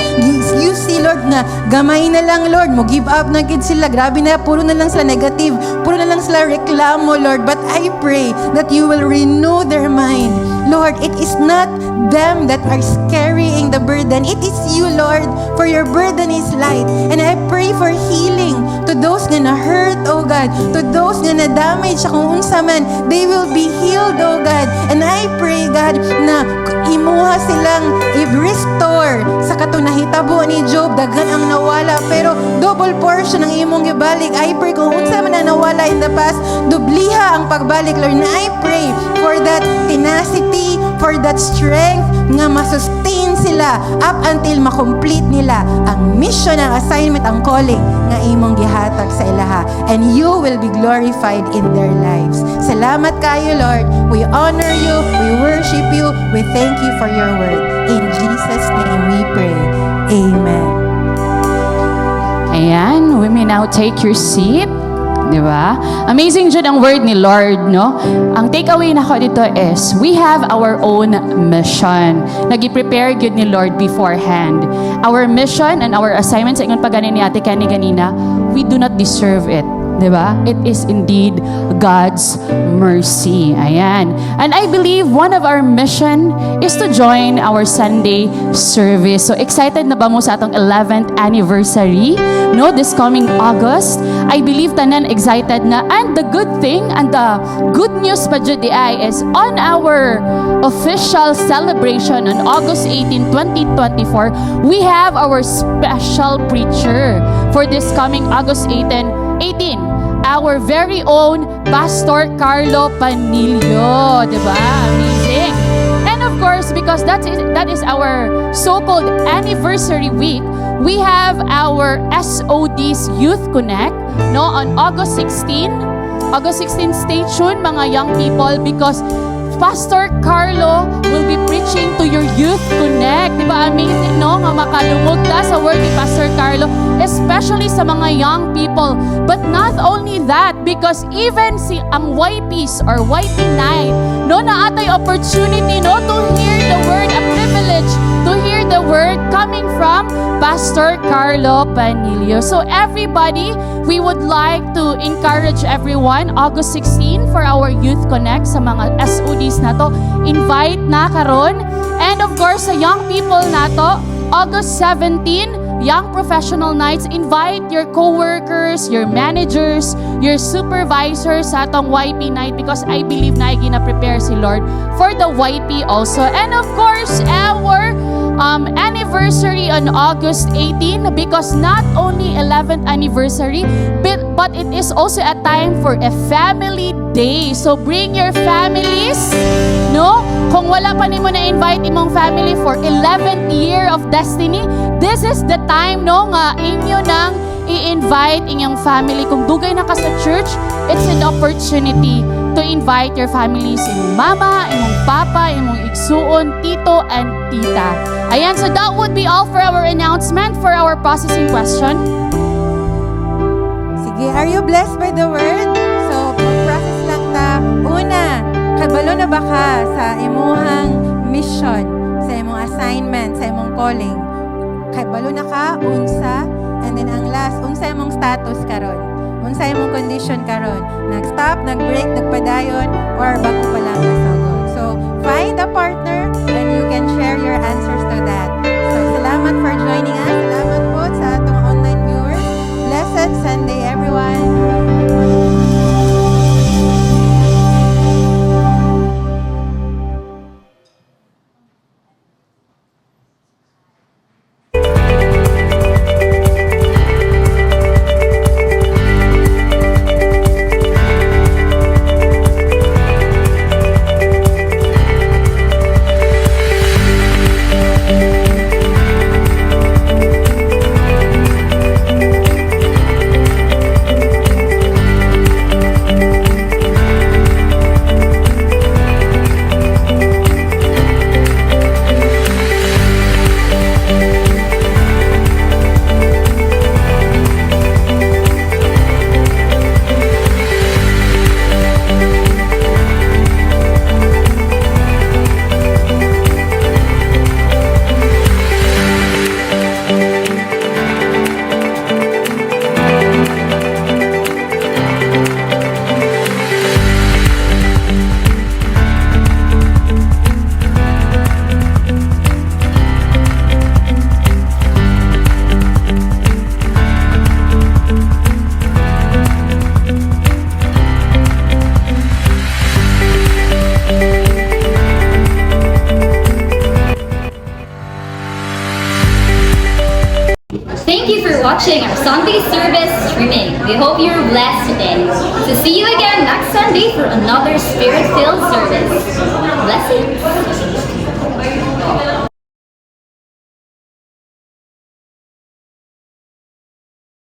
You see, Lord, nga gamay na lang, Lord, mo give up na gid sila. Grabe na, puro na lang sila negative, puro na lang sila reklamo, Lord. But I pray that you will renew their mind. Lord, it is not them that are carrying the burden. It is you, Lord, for your burden is light. And I pray for healing to those nga na-hurt, oh God, to those nga na-damage sa kung unsa man, they will be healed, oh God. And I pray, God, na imuha silang i-restore sa katong nahitabo ni Job. Daghan ang nawala, pero double portion ang imong gibalik. I pray kung unsa man na nawala in the past, dubliha ang pagbalik, Lord. And I pray for that tenacity, for that strength, nga masustain sila up until makomplete nila ang mission, ang assignment, ang calling nga imong gihatag sa ilaha. And you will be glorified in their lives. Salamat kayo, Lord. We honor you, we worship you, we thank you for your word. In Jesus' name we pray. Amen.
Ayan, we may now take your seat. Diba? Amazing dyan ang word ni Lord, no? Ang takeaway na ko dito is, we have our own mission. Nag-prepare good ni Lord beforehand. Our mission and our assignments, sa ingon pa ganin ni Ate Kenny ganina, we do not deserve it. Diba? It is indeed God's mercy. Ayan. And I believe one of our mission is to join our Sunday service. So excited na ba mo sa atong 11th anniversary? No, this coming August. I believe tanan excited na. And the good thing and the good news pa jud ay is on our official celebration on August 18, 2024, we have our special preacher for this coming August 18. our very own Pastor Carlo Panilio. Diba? Amazing. And of course, because that is our so-called anniversary week, we have our SOD's Youth Connect no, on August 16. August 16, stay tuned mga young people because Pastor Carlo will be preaching to your Youth Connect. Di ba amazing, no? Nga makalumog ka sa word ni Pastor Carlo, especially sa mga young people. But not only that, because even ang YPs or YP night, no, na atay opportunity, no, to hear the word, a privilege to hear the word coming from Pastor Carlo Panilio. So everybody, we would like to encourage everyone, August 16 for our Youth Connect sa mga SODs na to. Invite na karon. And of course, sa young people na to, August 17, Young Professional Nights, invite your co-workers, your managers, your supervisors sa atong YP night because I believe na gina-prepare si Lord for the YP also. And of course, our anniversary on August 18 because not only 11th anniversary but it is also a time for a family day. So bring your families, no? Kung wala pa nimo na invite imong family for 11th year of Destiny, this is the time no nga inyo nang i-invite inyong family. Kung dugay na ka sa church, it's an opportunity to invite your families, imong mama, imong papa, imong igsuon, tito and tita. Ayan, so that would be all for our announcement. For our processing question.
Sige, are you blessed by the word? So, mag-process lang ta. Una, kabalo na ba ka sa imuhang mission, sa imong assignment, sa imong calling? Kabalo na ka, unsa, and then ang last, unsa imong status karon? Unsa imong condition karon? Nag-stop, nag-break, nagpadayon, or bago pa lang nasagol? So, find a partner and you can share your answers to that. So, salamat for joining us. Salamat po sa atong online viewers. Blessed Sunday, everyone.
Thank you for watching our Sunday service streaming. We hope you're blessed today. So see you again next Sunday for another Spirit-filled service. Blessings.